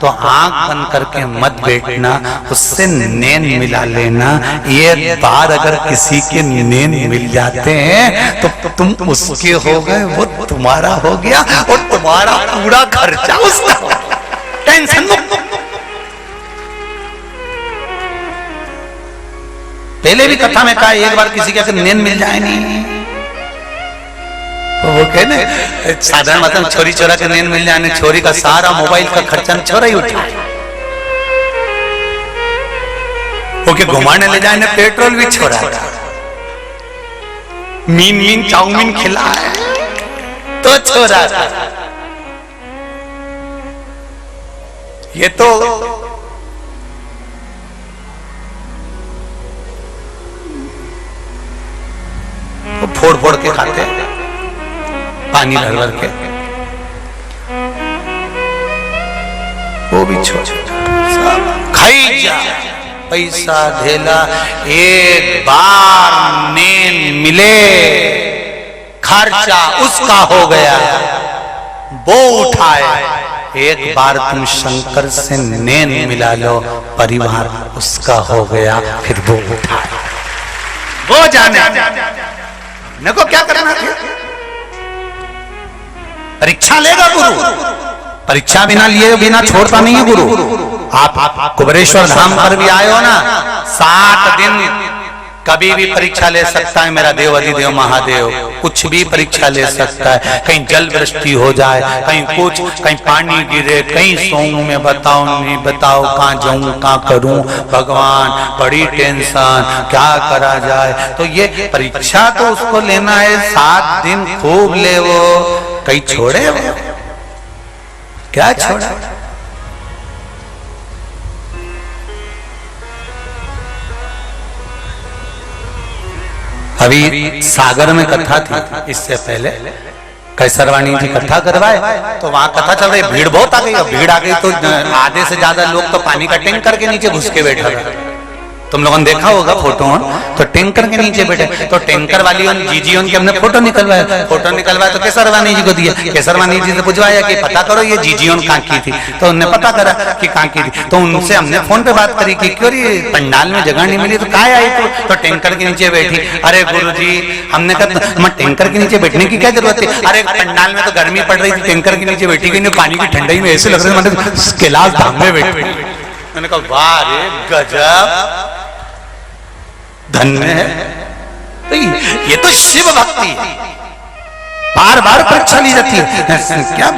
तो आंख बंद करके मत बैठना, उससे नैन मिला लेना। एक बार अगर किसी के नैन मिल जाते हैं तो तुम उसके हो गए, वो तुम्हारा हो गया, और तुम्हारा पूरा खर्चा उसका। टेंशन मुक्त। पहले भी कथा में कहा एक बार किसी के अगर नैन मिल जाए नहीं, तो वो कहे ना साधारण मतलब छोरी चोरा के नैन मिल जाए, छोरी का सारा मोबाइल का खर्चा छोरा ही उठा, ओके घुमाने ले जाए, पेट्रोल भी छोड़ा, मीन चाउमीन खिला तो छोरा था। ये तो फोड़ फोड़ के खाते, पानी भर भर के, वो भी छोड़ खाई जा, पैसा धेला। एक बार नैन मिले, खर्चा उसका हो गया, वो उठाए। एक बार तुम शंकर से नैन मिला लो, परिवार उसका हो गया, फिर वो उठाए। वो जाने को क्या करना था। परीक्षा लेगा गुरु, परीक्षा बिना लिए बिना छोड़ता नहीं है गुरु। आप कुबेरेश्वर धाम पर भी आए हो ना, 7 दिन कभी भी परीक्षा ले सकता है मेरा देव अधिदेव महादेव, कुछ भी परीक्षा ले सकता है। कहीं जल वृष्टि हो जाए, कहीं कुछ, कहीं पानी गिरे, कहीं सोऊं में बताओ नहीं बताओ, कहाँ जाऊं कहाँ करूं, भगवान बड़ी टेंशन, क्या करा जाए। तो ये परीक्षा तो उसको लेना है, 7 दिन खूब ले, वो कहीं छोड़े वो, क्या छोड़ा। अभी सागर में कथा थी, इससे पहले कैसरवाणी जी कथा करवाए, तो वहां कथा चल रही, भीड़ बहुत आ गई। भीड़ आ गई तो आधे से ज्यादा लोग तो पानी का टैंकर के नीचे घुस के बैठा था। तुम लोगों ने देखा होगा फोटो, तो टैंकर के नीचे बैठे, तो टैंकर वाली जीजी के हमने फोटो निकलवाया तो केसरवाणी जी को दिया। केसरवाणी जी से पूछवाया कि पता करो ये जीजी कहाँ की थी, तो उन्होंने पता करा कि कहाँ की थी। तो उनसे हमने फोन पे बात करी कि क्यों रे पंडाल में जगह नहीं मिली, तो कहाँ आई तो टैंकर के नीचे बैठी। अरे गुरु जी, हमने कहा टैंकर के नीचे बैठने की क्या जरूरत है, अरे पंडाल में तो गर्मी पड़ रही थी, टैंकर के नीचे बैठी गई, पानी की ठंडाई में ऐसे लग रहे थे कैलाश धाम में बैठी। मैंने कहा वाह रे गजब, धन्य है। तो ये तो शिव भक्ति है। बार बार परीक्षा ली जाती है। क्या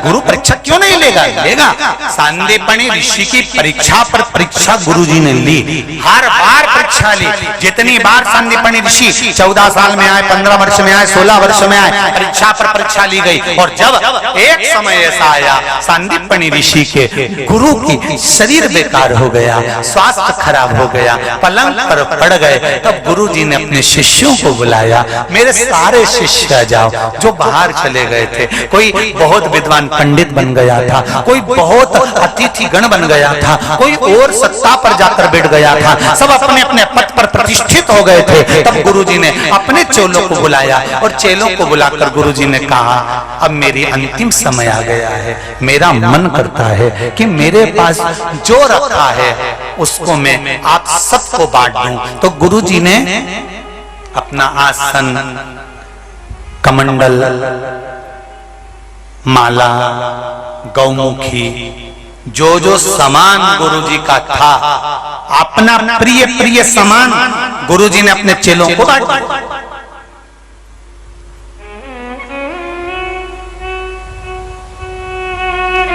गुरु परीक्षा क्यों नहीं लेगा? लेगा। सांदीपनी ऋषि की परीक्षा पर परीक्षा गुरुजी ने ली, हर बार परीक्षा ली। जितनी बार सांदीपनी ऋषि 14 साल में आए, 15 वर्ष में आए, 16 वर्ष में आए, परीक्षा पर परीक्षा ली गई। और जब एक समय ऐसा आया सांदीपनी ऋषि के गुरु की शरीर बेकार हो गया, स्वास्थ्य खराब हो गया, पलंग पर पड़ गए, तब गुरुजी ने अपने शिष्यों को बुलाया, मेरे सारे शिष्य आ जाओ। जो बाहर चले गए थे, कोई बहुत विद्वान पंडित बन गया था, कोई बहुत अतिथि गण बन गया था, कोई और सत्ता पर जाकर बैठ गया था, सब अपने अपने पद पर प्रतिष्ठित हो गए थे। तब गुरुजी ने अपने चेलों को बुलाया और चेलों को बुलाकर गुरुजी ने कहा, अब मेरी अंतिम समय आ गया है, मेरा मन करता है कि मेरे पास जो रखा है उसको मैं आप सबको बांट दूं। तो गुरुजी ने अपना आसन, कमंडल, माला, गौमुखी, जो जो सामान गुरुजी का था, अपना प्रिय प्रिय सामान गुरुजी ने अपने चेलों को बांट दिया।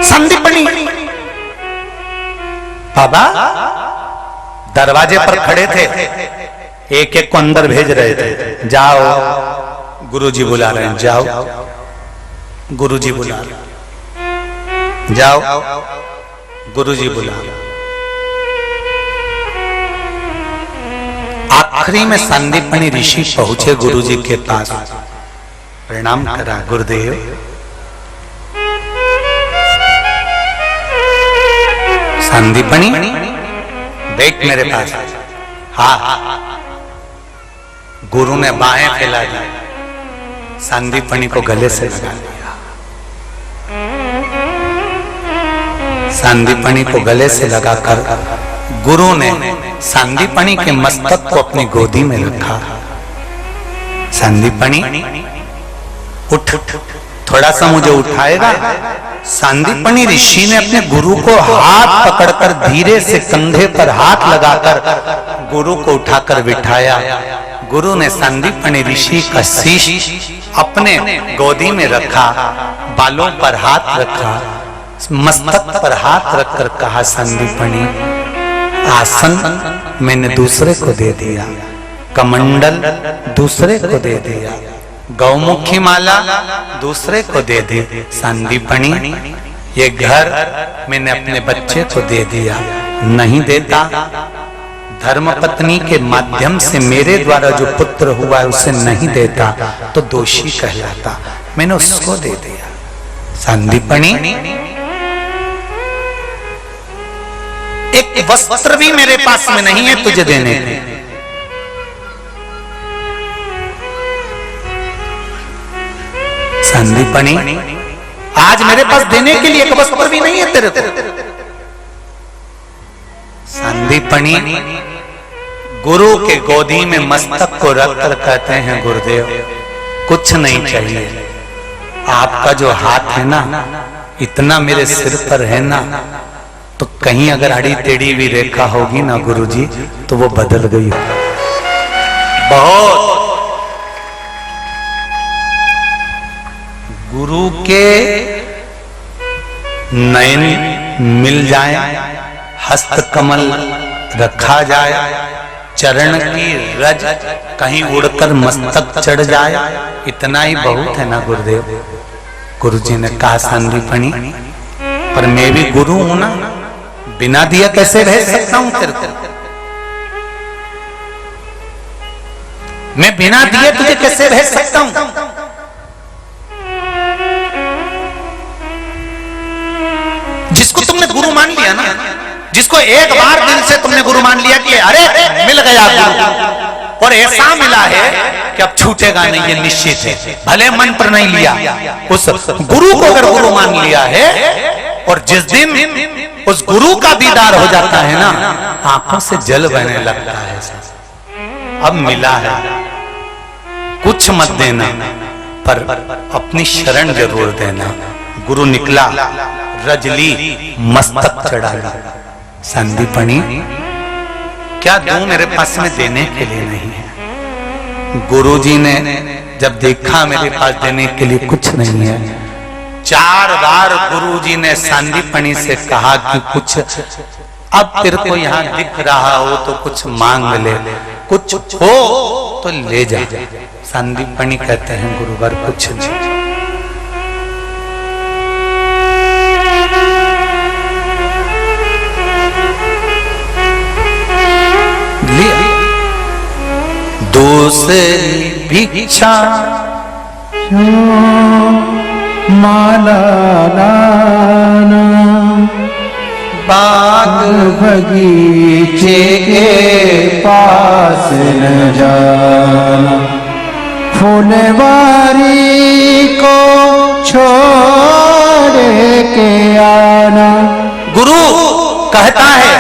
संदीपनी बाबा दरवाजे पर खड़े थे, एक एक को अंदर भेज रहे थे, जाओ गुरुजी बुला रहे हैं, जाओ गुरुजी बुला रहे हैं, जाओ गुरुजी बुला रहे हैं। आखिरी में संदीपनी ऋषि पहुंचे गुरुजी के पास, प्रणाम करा, गुरुदेव संदीपनी देख मेरे पास। हाँ, गुरु ने बाहें फैला दी, संदीपनी को गले से लगा लिया, संदीपनी को गले से लगाकर गुरु ने संदीपनी के मस्तक को अपनी गोदी में रखा। संदीपनी उठ, थोड़ा सा मुझे उठाएगा। संदीपनी ऋषि ने अपने गुरु को हाथ पकड़कर धीरे से कंधे पर हाथ लगाकर गुरु को उठाकर बिठाया। गुरु ने संदीपनी ऋषि का शीश अपने गोदी में रखा, बालों पर हाथ रखा, मस्तक पर हाथ रखकर कहा, संदीपनी आसन मैंने दूसरे को दे दिया, कमंडल दूसरे को दे दिया, गौमुखी माला दूसरे को दे दी। संदीपनी ये घर मैंने अपने बच्चे को दे दिया, नहीं देता धर्मपत्नी के माध्यम से मेरे द्वारा जो पुत्र हुआ है उसे नहीं देता तो दोषी कहलाता, मैंने उसको दे दिया। संदीपनी एक वस्त्र भी मेरे पास में नहीं है तुझे देने के। संदीपनी आज मेरे पास देने के लिए एक वस्त्र भी नहीं है तेरे को। संदीपनी गुरु के गोदी में मस्तक को रखकर कहते हैं, गुरुदेव कुछ नहीं चाहिए, आपका जो हाथ है ना इतना मेरे सिर पर है ना, तो कहीं अगर अड़ी टेढ़ी भी रेखा होगी ना गुरुजी तो वो बदल गई। बहुत गुरु के नयन मिल जाए, हस्त कमल रखा जाए, चरण की रज कहीं उड़कर मस्तक चढ़ जाए, इतना ही बहुत है ना गुरुदेव। गुरुजी ने कहा, संदीपनी पर मैं भी गुरु हूं ना, बिना दिया कैसे भेज सकता हूं तेरे को? मैं बिना दिए तुझे कैसे भेज सकता हूं? जिसको तुमने गुरु मान लिया ना, जिसको एक बार दिल से तुमने गुरु मान लिया कि अरे मिल गया गुरु, और ऐसा मिला है कि अब छूटेगा नहीं, ये निश्चित है, भले मन पर नहीं लिया, उस गुरु को अगर गुरु मान लिया है, और जिस दिन उस गुरु का दीदार हो जाता है ना, आंखों से जल बहने लगता है। अब मिला है, कुछ मत देना पर अपनी शरण जरूर देना। गुरु निकला, रजली मस्तक चढ़ा ली। संदीपनी क्या दूं, मेरे पास में देने के लिए नहीं है। गुरुजी ने जब देखा मेरे पास देने के लिए कुछ नहीं है, 4 बार गुरुजी ने सांदीपनी से कहा कि कुछ अब तेरे को यहाँ दिख रहा हो तो कुछ मांग ले, कुछ हो तो ले जा। सांदीपनी कहते हैं गुरुवर कुछ नहीं। दूसरी भिक्षा माला लाना, बाग बगीचे के पास न जाना, फुलवारी को छोड़ के आना। गुरु कहता है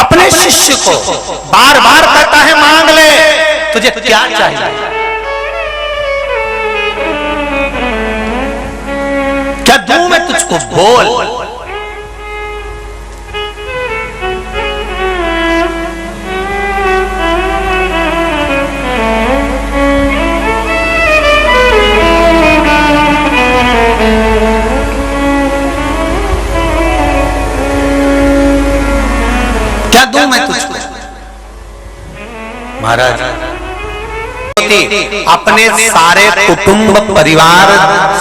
अपने शिष्य को, बार बार कहता है मांग ले, तुझे क्या चाहिए? क्या दूं मैं तुझको, बोल। क्या दूं मैं तुझको? महाराज अपने सारे कुटुंब परिवार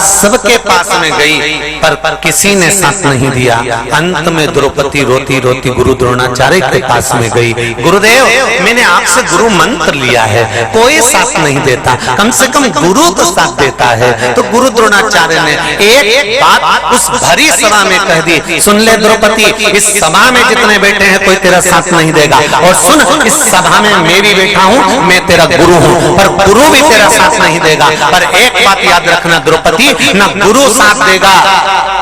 सबके पास में गई, पर किसी ने साथ नहीं दिया। अंत में द्रौपदी रोती रोती गुरु द्रोणाचार्य के पास में गई। गुरुदेव, मैंने आपसे गुरु मंत्र लिया है, कोई साथ नहीं देता, कम से कम गुरु तो साथ देता है। तो गुरु द्रोणाचार्य ने एक बात उस भरी सभा में कह दी, सुन ले द्रौपदी, इस सभा में जितने बैठे हैं कोई तेरा साथ नहीं देगा, और सुन, इस सभा में मैं भी बैठा हूं, मैं तेरा गुरु हूं, पर गुरु भी तेरा साथ नहीं देगा। पर एक बात याद रखना द्रौपदी, ना गुरु साथ देगा,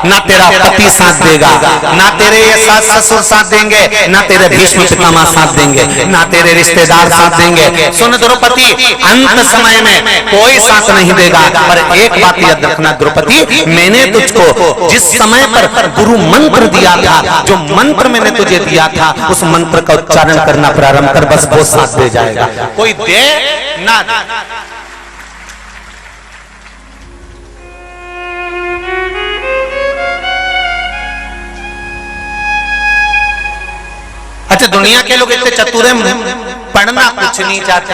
ना तेरा पति साथ देगा, ना तेरे ये सास ससुर साथ देंगे, ना तेरे भीष्म पितामह साथ देंगे, ना तेरे रिश्तेदार साथ देंगे। सुन द्रौपदी, अंत समय में कोई साथ नहीं देगा, पर एक बात याद रखना द्रौपदी, मैंने तुझको जिस समय पर गुरु मंत्र दिया था, जो मंत्र मैंने तुझे दिया था, उस मंत्र का उच्चारण करना प्रारंभ कर, बस वो साथ दे जाएगा। कोई दे ना। अच्छा, दुनिया के लोग इतने चतुर हैं, पढ़ना कुछ नहीं चाहते।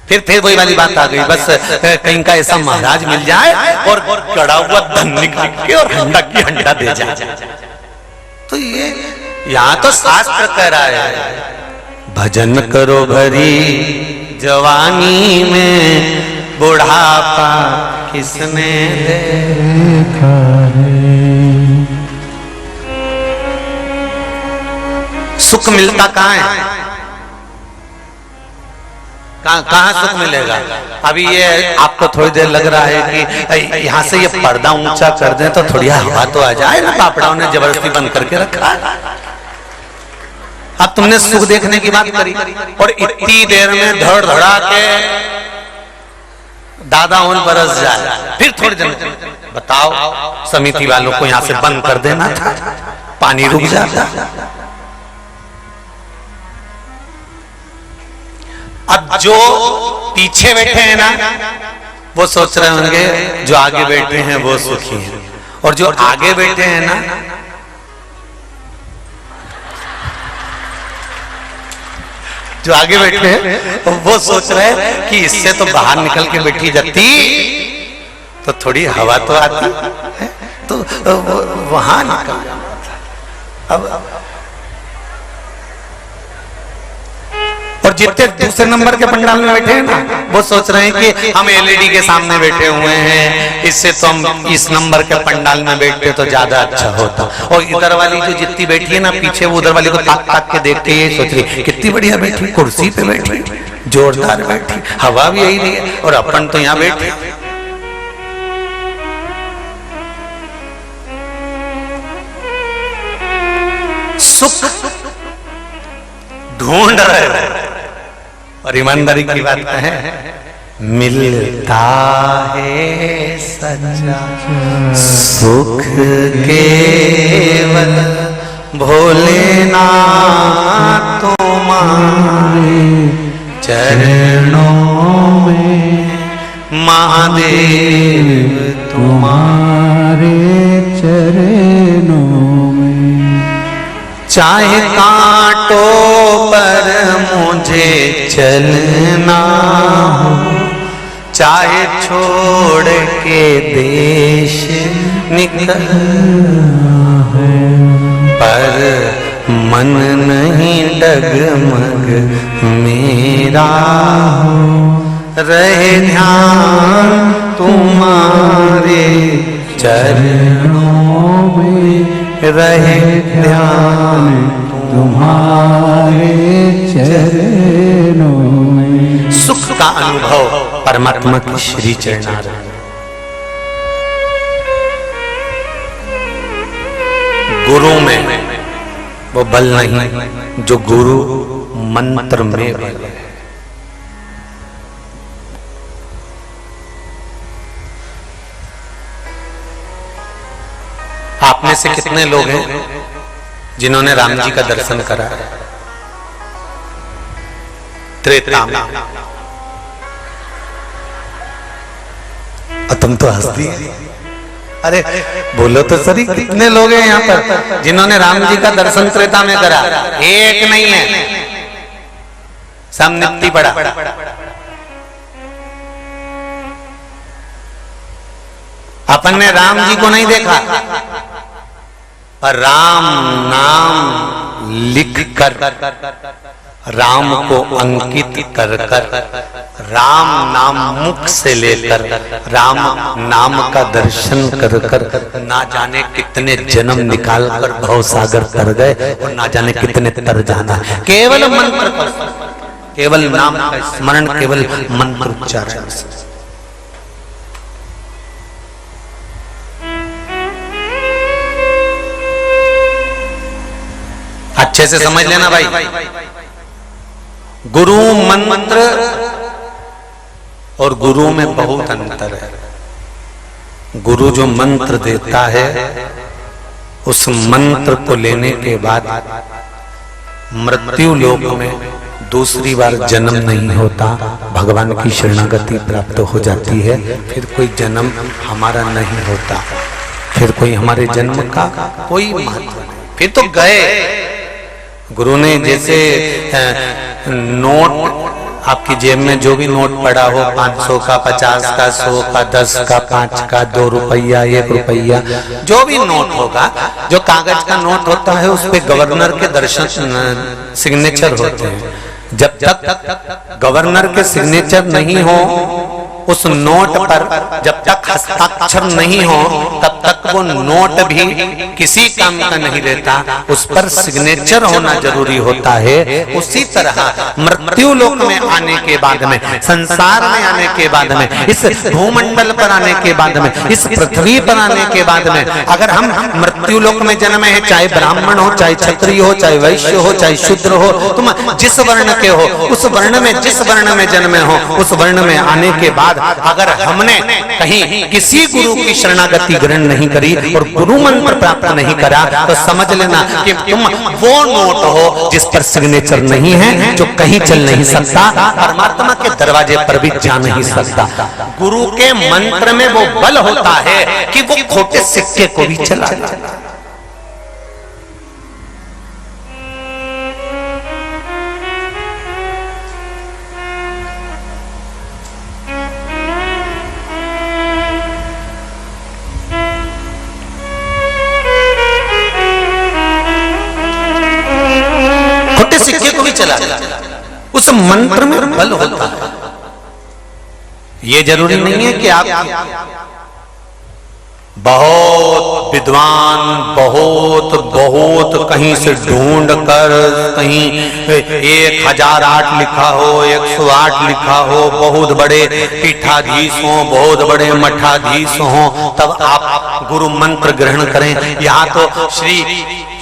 फिर वही वाली बात आ गई, बस कहीं का ऐसा महाराज मिल जाए और कड़ा हुआ धन निकाल के और हंडा की हंडा दे जाए। तो ये यहाँ तो शास्त्र कह रहा है, भजन करो भरी जवानी में, बुढ़ापा किसने देखा है। सुख मिलता कहाँ है? कहाँ सुख मिलेगा? अभी ये आपको थोड़ी देर लग रहा है कि यहाँ से ये पर्दा ऊंचा कर दें तो थोड़ी हवा तो आ जाए ना, पापड़ाओं ने जबरदस्ती बंद करके रखा है। अब तुमने सुख देखने की बात करी और इतनी देर में धड़ धड़ा के दादा उन बरस जाए, फिर थोड़ी देर बताओ, समिति वालों को यहां से बंद कर देना था, पानी रुक जाता। अब जो पीछे बैठे हैं ना, वो सोच रहे होंगे जो आगे बैठे हैं वो सुखी हैं, और जो आगे बैठे हैं ना, जो आगे बैठे हैं वो सोच रहे हैं कि इससे तो बाहर निकल के बैठी जाती तो थोड़ी हवा तो आती है, तो वहां निकल जाता। अब और जितने दूसरे नंबर के पंडाल में बैठे हैं ना, वो सोच रहे हैं कि हम एलईडी के सामने बैठे हुए हैं, इससे तो हम इस नंबर के पंडाल में बैठते तो ज्यादा अच्छा होता। और इधर वाली जो जितनी बैठी है ना पीछे, वो उधर वाली को ताक ताक के देखते ये सोच रही कितनी बढ़िया बैठी, कुर्सी पे बैठी, जोरदार बैठी, हवा भी यही है, और अपन तो यहाँ बैठे। सुख ढूंढ रहे और ईमानदारी की बात है, मिलता है सच्चा सुख केवल भोलेनाथ तुम्हारे चरणों में महादेव तुम्हारे चरणों में। चाहे कांटों पर मुझे चलना हो, चाहे छोड़ के देश निकलना है, पर मन नहीं डगमग मेरा हो, रहे ध्यान तुम्हारे चरणों में, रहे ध्यान तुम्हारे चरणों में। सुख का अनुभव परमात्मा की श्री चरणारविंद। गुरु में वो बल नहीं जो गुरु मंत्र में बल है। आप में से कितने लोग हैं जिन्होंने राम जी का दर्शन करा त्रेता में? तुम तो हंस दिए। अरे बोलो तो सही, कितने लोग हैं यहाँ पर जिन्होंने राम जी का दर्शन त्रेता में करा? एक नहीं है, सब नित्य पड़ा। अपन ने राम जी को नहीं देखा, पर राम नाम लिख कर, राम को अंकित कर कर, राम नाम मुख से लेकर राम नाम का दर्शन कर कर ना जाने कितने जन्म निकाल कर भव सागर तर गए और ना जाने कितने तर जाना। केवल मंत्र पर, केवल नाम का स्मरण, केवल मंत्र उच्चारण से। अच्छे से समझ लेना भाई, गुरु मंत्र और गुरु में बहुत अंतर है। गुरु जो मंत्र देता है उस मंत्र को लेने के बाद मृत्यु लोक में दूसरी बार जन्म नहीं होता, भगवान की शरणागति प्राप्त हो जाती है। फिर कोई जन्म हमारा नहीं होता, फिर कोई हमारे जन्म का कोई महत्व नहीं, फिर तो गए। गुरु ने जैसे नोट, आपकी जेब में जो भी नोट पड़ा हो, 500 का, 50 का, 100 का, 10 का, 5 का, 2 रुपया, 1 रुपया, जो भी नोट होगा, जो कागज का नोट होता है उस पे गवर्नर के दर्शन सिग्नेचर होते हैं। जब तक गवर्नर के सिग्नेचर नहीं हो उस नोट पर, जब तक हस्ताक्षर नहीं हो तब तक वो नोट भी किसी काम का नहीं रहता, उस पर सिग्नेचर होना जरूरी होता है। उसी तरह मृत्यु लोक में आने के बाद में, संसार में आने के बाद में, इस भूमंडल पर आने के बाद में, इस पृथ्वी पर आने के बाद में, अगर हम मृत्यु लोक में जन्मे हैं, चाहे ब्राह्मण हो, चाहे क्षत्रिय हो, चाहे वैश्य हो, चाहे शूद्र हो, तुम जिस वर्ण के हो, उस वर्ण में, जिस वर्ण में जन्मे हो, उस वर्ण में आने के बाद अगर हमने कहीं किसी गुरु की शरणागति ग्रहण नहीं करी और गुरु मंत्र प्राप्त नहीं करा, तो समझ लेना कि तुम वो नोट हो जिस पर सिग्नेचर नहीं है, जो कहीं चल नहीं सकता, परमात्मा के दरवाजे पर भी जा नहीं सकता। गुरु के मंत्र में वो बल होता है कि वो खोटे सिक्के को भी चला देता है। सिक्के को भी चला, उस मंत्र में बल होता है। ये जरूरी नहीं है कि आप बहुत विद्वान, बहुत कहीं से ढूंढ कर, कहीं 1008 लिखा हो, 108 लिखा हो, बहुत बड़े पीठाधीश हो, बहुत बड़े मठाधीश हो, तब आप गुरु मंत्र ग्रहण करें। यहाँ तो श्री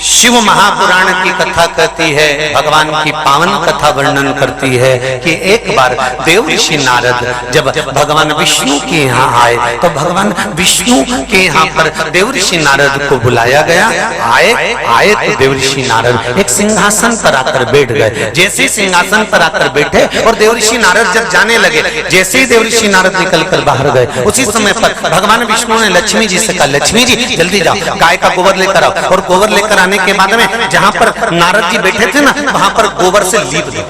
शिव महापुराण की कथा कहती है, भगवान की पावन कथा वर्णन करती है कि एक बार देव ऋषि नारद जब भगवान विष्णु के यहाँ आए, तो भगवान विष्णु के यहाँ पर देव ऋषि नारद को बुलाया गया। आए तो देवर्षि नारद एक सिंहासन पर आकर बैठ गए। जैसे ही सिंहासन पर आकर बैठे और देवर्षि नारद जब जाने लगे, जैसे ही देवर्षि नारद निकलकर बाहर गए, उसी समय पर भगवान विष्णु ने लक्ष्मी जी से कहा, लक्ष्मी जी जल्दी जाओ, गाय का गोबर लेकर आओ। और गोबर लेकर आने के बाद में जहां पर नारद जी बैठे थे ना, वहां पर गोबर से लीप दो।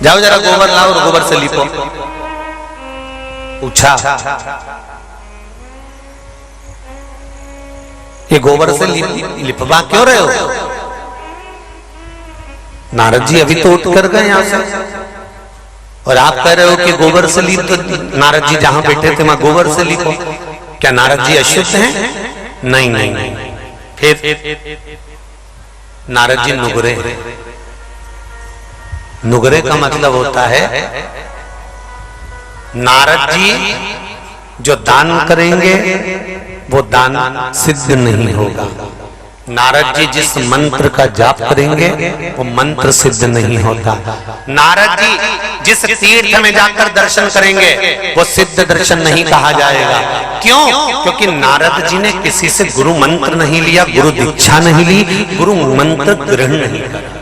जाओ जरा गोबर लाओ और गोबर से लिपो। पूछा, ये गोबर से लिपवा क्यों रहे हो? नारद जी अभी तो उठ कर गए यहां से, और आप कह रहे हो कि गोबर से लीप। तो नारद जी जहां बैठे थे वहां गोबर से लिपो। क्या नारद जी अशुद्ध हैं? नहीं नहीं नहीं। फिर नारद जी नुगरे। नुगरे का मतलब होता है नारद जी जो दान करेंगे वो दान सिद्ध नहीं होगा। नारद जी जिस मंत्र का जाप करेंगे वो मंत्र सिद्ध नहीं होता। नारद जी जिस तीर्थ में जाकर दर्शन करेंगे वो सिद्ध दर्शन नहीं कहा जाएगा। क्यों? क्योंकि नारद जी ने किसी से गुरु मंत्र नहीं लिया, गुरु दीक्षा नहीं ली, गुरु मंत्र ग्रहण नहीं करा।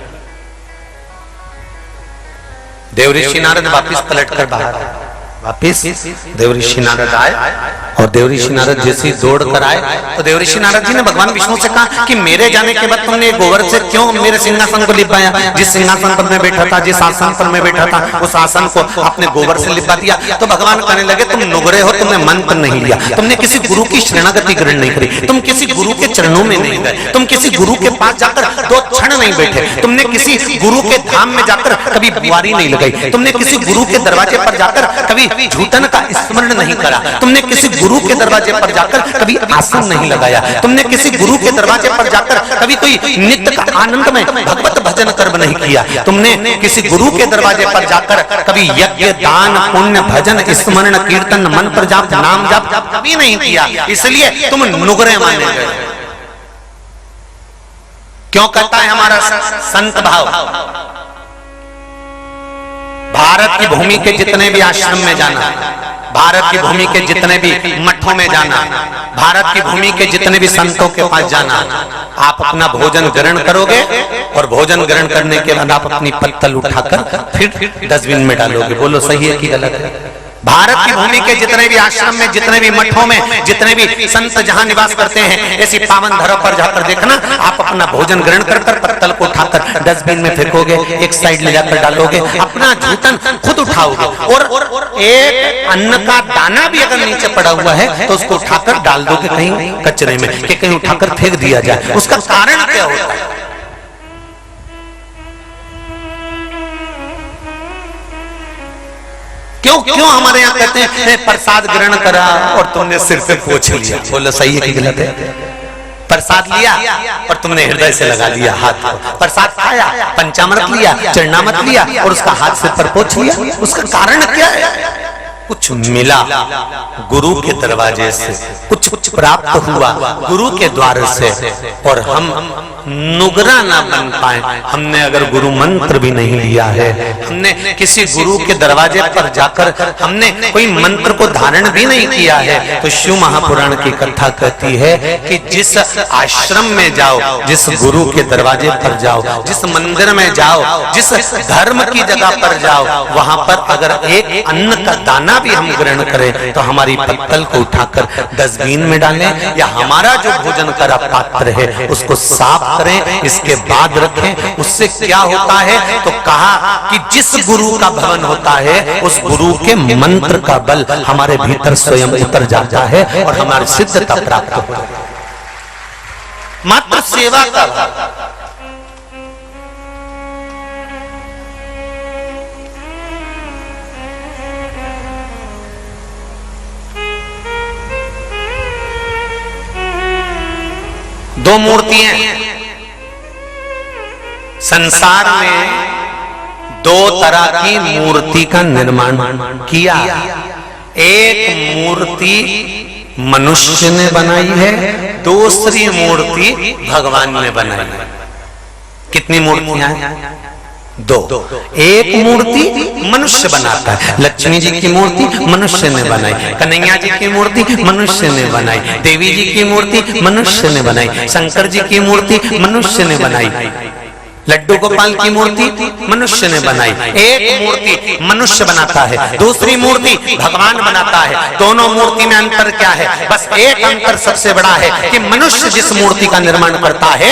देवऋषि नारद वापिस पलटकर बाहर आए। वापिस देवऋषि नारद आए और देवऋषि नारद जैसे ही दौड़ कर आए तो देवऋषि नारद जी ने भगवान विष्णु से कहा कि मेरे जाने के बाद तुमने गोबर से क्यों मेरे सिंहासन को लिपाया? जिस सिंहासन पर मैं बैठा था, जिस आसन पर मैं बैठा था, उस आसन को आपने गोबर से लिपा दिया। तो भगवान कहने लगे, तुम नुगरे हो, तुमने मंत्र नहीं लिया, तुमने किसी गुरु की शरणागति ग्रहण नहीं करी, तुम किसी गुरु के चरणों में नहीं गए, तुम किसी गुरु के पास जाकर 2 क्षण नहीं बैठे, तुमने किसी गुरु के धाम में जाकर कभी बुआरी नहीं लगाई, तुमने किसी गुरु के दरवाजे पर जाकर कभी झूठन का स्मरण नहीं करा, तुमने किसी गुरु के दरवाजे पर जाकर कभी आसन नहीं लगाया, तुमने किसी गुरु के दरवाजे पर जाकर कभी कोई नित्य का आनंद में भगवत भजन कर्म नहीं किया, तुमने किसी गुरु के दरवाजे पर जाकर कभी यज्ञ दान पुण्य भजन स्मरण कीर्तन मंत्र जाप नाम जाप कभी नहीं किया, इसलिए तुम नुगरे माने गए। क्यों कहता है हमारा संत भाव? भारत की भूमि के जितने भी आश्रम में जाना, भारत की भूमि के जितने भी मठों में जाना, भारत की भूमि के जितने भी संतों के पास जाना, आप अपना भोजन ग्रहण करोगे और भोजन ग्रहण करने के बाद आप अपनी पत्तल उठाकर फिर डस्टबिन में डालोगे। बोलो सही है कि गलत है? भारत की भूमि के जितने भी आश्रम में, जितने भी मठों में, जितने भी संत जहां निवास करते हैं, ऐसी पावन धरा पर जाकर देखना, आप अपना भोजन ग्रहण कर पत्तल को उठाकर डस्टबिन में फेंकोगे, एक साइड ले जाकर डालोगे, अपना जूठन खुद उठाओगे, और एक अन्न का दाना भी अगर नीचे पड़ा हुआ है तो उसको उठाकर डाल दोगे कहीं कचरे में, कि कहीं उठाकर फेंक दिया जाए। उसका कारण क्या होता है? क्यों क्यों हमारे यहाँ कहते हैं प्रसाद ग्रहण करा और तुमने सिर पे पोंछ लिया? बोलो सही है कि गलत है? प्रसाद लिया और तुमने हृदय से लगा लिया हाथ को, प्रसाद खाया, पंचामृत लिया, चरणामृत लिया और उसका हाथ से पर पोंछ लिया। उसका कारण क्या है? कुछ मिला गुरु के दरवाजे से, कुछ प्राप्त हुआ गुरु के द्वार से, और हम नुगरा ना बन पाए। हमने अगर गुरु मंत्र भी नहीं लिया है, हमने किसी गुरु के दरवाजे पर जाकर हमने कोई मंत्र को धारण भी नहीं किया है, तो शिव महापुराण की कथा कहती है कि जिस आश्रम में जाओ, जिस गुरु के दरवाजे पर जाओ, जिस मंदिर में जाओ, जिस धर्म की जगह पर जाओ, वहां पर अगर एक अन्न का दाना भी हम ग्रहण करें तो हमारी पत्तल को उठाकर डस्टबिन में डालें, या हमारा जो भोजन का पात्र है उसको साफ करें, इसके बाद रखें। उससे क्या होता है? तो कहा कि जिस गुरु का भवन होता है उस गुरु के मंत्र का बल हमारे भीतर स्वयं उतर जाता है और हमारी सिद्धता प्राप्त होती है। मात्र सेवा का दो मूर्तियां संसार में, 2 तरह की मूर्ति का निर्माण किया। एक मूर्ति मनुष्य ने बनाई है, दूसरी मूर्ति भगवान ने बनाई है। कितनी मूर्तियां हैं? दो। एक मूर्ति मनुष्य बनाता है, लक्ष्मी जी की मूर्ति मनुष्य ने बनाई, कन्हैया जी की मूर्ति मनुष्य ने बनाई, देवी जी की मूर्ति मनुष्य ने बनाई, शंकर जी की मूर्ति मनुष्य ने बनाई, लड्डू गोपाल की मूर्ति मनुष्य ने बनाई। एक मूर्ति मनुष्य बनाता है, दूसरी मूर्ति भगवान बनाता है। दोनों मूर्ति में अंतर क्या है? बस एक अंतर सबसे बड़ा है कि मनुष्य जिस मूर्ति का निर्माण करता है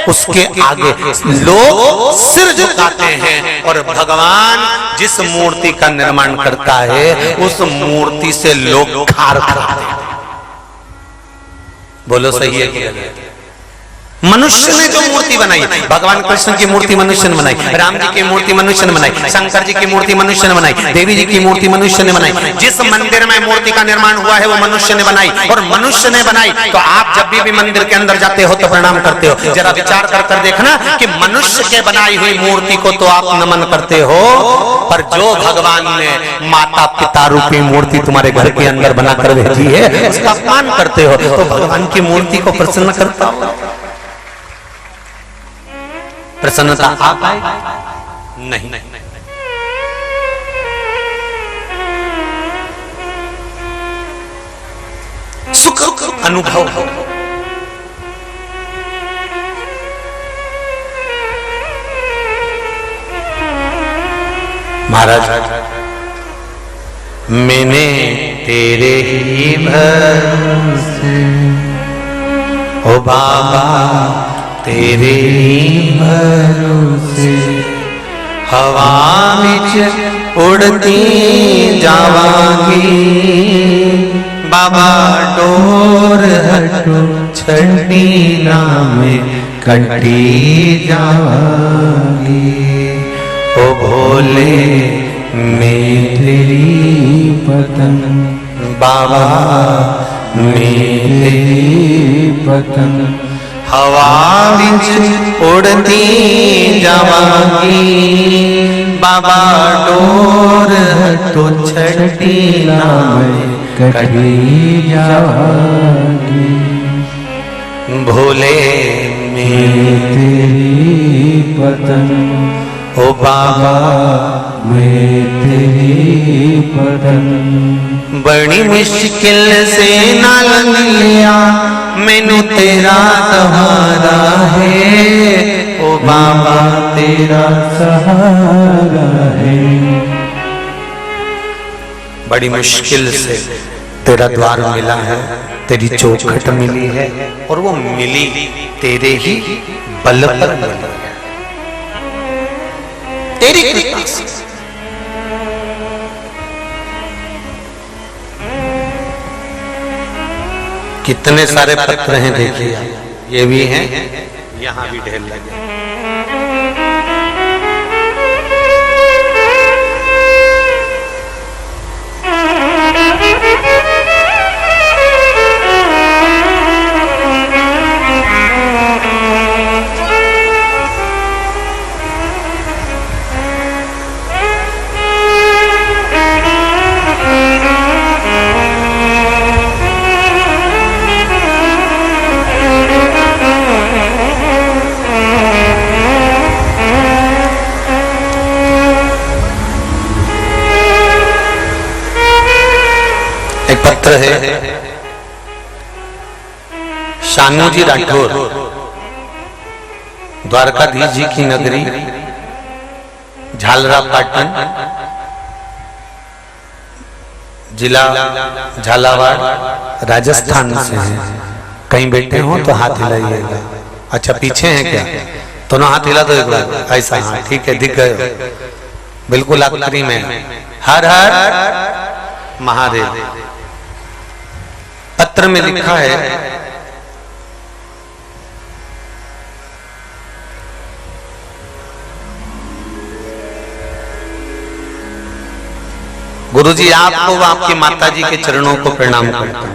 उसके आगे लोग सिर झुकाते हैं, और भगवान जिस मूर्ति का निर्माण करता है उस मूर्ति से लोग खार खाते हैं। बोलो सही है कि गलत? मनुष्य ने जो मूर्ति बनाई, भगवान कृष्ण की मूर्ति मनुष्य ने बनाई, राम जी की मूर्ति मनुष्य ने बनाई, शंकर जी की मूर्ति मनुष्य ने बनाई, देवी जी की मूर्ति मनुष्य ने बनाई। जिस मंदिर में मूर्ति का निर्माण हुआ है वो मनुष्य ने बनाई, और मनुष्य ने बनाई तो आप जब भी मंदिर के अंदर जाते हो तो प्रणाम करते हो। जरा विचार कर देखना कि मनुष्य के बनाई हुई मूर्ति को तो आप नमन करते हो, पर जो भगवान ने माता पिता रूपी मूर्ति तुम्हारे घर के अंदर बनाकर भेजी है उसका अपमान करते हो। तो भगवान की मूर्ति को प्रसन्न करता हो, प्रसन्नता आ पाए? नहीं। सुख अनुभव हो। महाराज, मैंने तेरे ही भरोसे, ओ बाबा तेरे ही भरोसे, हवा विच उड़ती जावांगी, बाबा डोर हटो छड़ी नाम कटी जावांगी। ओ भोले मैं तेरी पतन, बाबा मैं तेरी पतन, हवा विच उड़ती जावांगी, बाबा डोर तो छड़ी नाम कटी जावांगी। भोले मैं तेरी पतन, ओ बाबा मैं तेरी पतन, बड़ी मुश्किल से नाल लिया मैनू तेरा सहारा है, ओ बाबा तेरा सहारा है। बड़ी मुश्किल से तेरा द्वार मिला है, तेरी चौखट मिली है, और वो मिली तेरे ही बल पर मिली है, तेरी कृपा से। कितने सारे पत्र हैं देखिए, ये भी हैं, यहाँ भी ढेर लगे। है शानू जी राठौर, द्वारकाधीश जी की नगरी झालरा पाटन, जिला झालावाड़, राजस्थान से हैं। कहीं बैठे हो तो हाथ हिलाइएगा। अच्छा पीछे हैं क्या? तो ना हाथ हिला दो एक बार, ऐसा। हाँ ठीक है, दिख गए, बिल्कुल आखिरी में। हर हर महादेव। पत्र में लिखा है, गुरुजी आपको व आपकी माता जी के चरणों को प्रणाम करता हूं।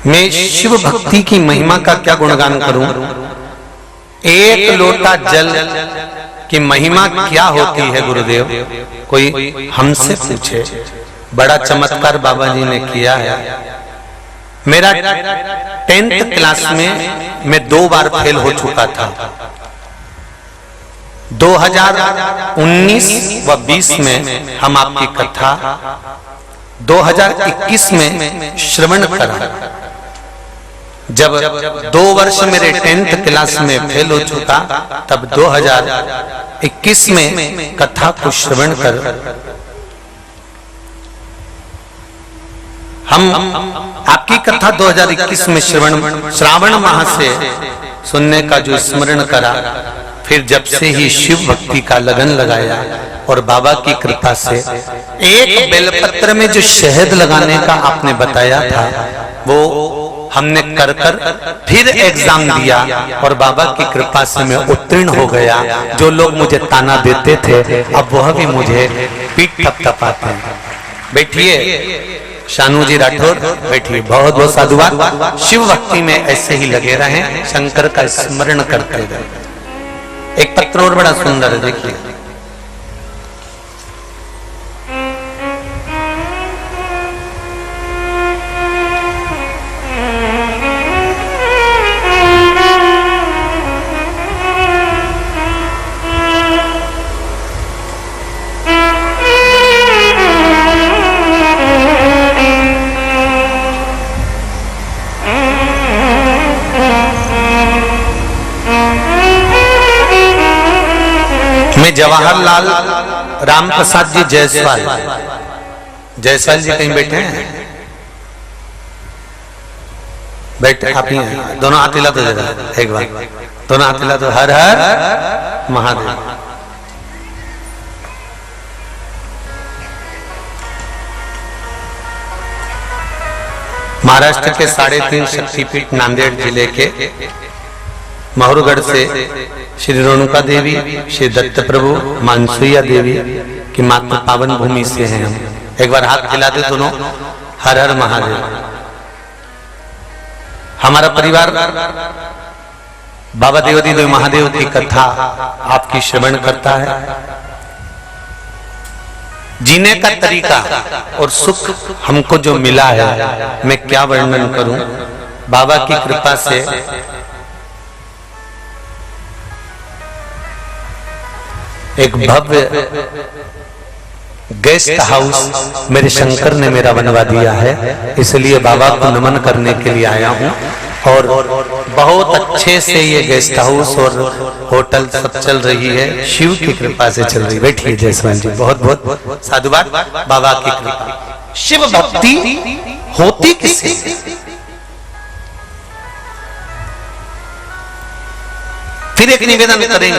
मैं शिव भक्ति की महिमा का क्या गुणगान करूं? एक लोटा जल की महिमा क्या होती है गुरुदेव? कोई हमसे पूछे। बड़ा चमत्कार बाबा जी ने किया है। मेरा 10th क्लास में मैं 2 बार फेल हो चुका था। 2019 व 20 में हम आपकी कथा 2021 में श्रवण करा। जब 2 वर्ष मेरे 10th क्लास में फेल हो चुका, तब 2021 में कथा को श्रवण कर हम आपकी कथा 2021 में श्रावण माह से सुनने का जो स्मरण करा, फिर जब से ही शिव भक्ति का लगन लगाया और बाबा की कृपा से एक बेलपत्र में जो शहद लगाने का आपने बताया था, वो हमने कर फिर एग्जाम दिया और बाबा की कृपा से मैं उत्तीर्ण हो गया। जो लोग मुझे ताना देते थे, अब वह भी मुझे पीठ थपथपाते हैं। बैठिए शानू जी राठौर, बैठिए। बहुत बहुत साधुवाद। शिव भक्ति में ऐसे ही लगे रहें, शंकर का स्मरण करते रहे। एक पत्र और बड़ा सुंदर है, देखिए। मैं जवाहरलाल रामप्रसाद जी जायसवाल जी कहीं बैठे हैं? बैठे आप ही हैं। दोनों हाथ हिला दो जरा, एक बार दोनों हाथ हिला दो। हर हर महादेव। महाराष्ट्र के 3.5 शक्तिपीठ नांदेड़ जिले के महुरगढ़ से श्री रेणुका देवी, श्री दत्त प्रभु, मानसुइया देवी की मात्र पावन भूमि से हैं हम। एक बार हाथ हिला दे दोनों। हर हर महादेव। हमारा परिवार बाबा देवादिदेव महादेव की कथा आपकी श्रवण करता है। जीने का तरीका और सुख हमको जो मिला है, मैं क्या वर्णन करूं। बाबा की कृपा से एक भव्य गेस्ट हाउस मेरे शंकर ने मेरा बनवा दिया है, इसलिए बाबा को नमन करने के लिए आया हूं। और बहुत अच्छे से ये गेस्ट हाउस और होटल सब चल रही है, शिव की कृपा से चल रही। बैठिए जयसवाल जी, बहुत बहुत साधुवाद। बाबा की कृपा। शिव भक्ति होती किसे? फिर एक निवेदन करेंगे।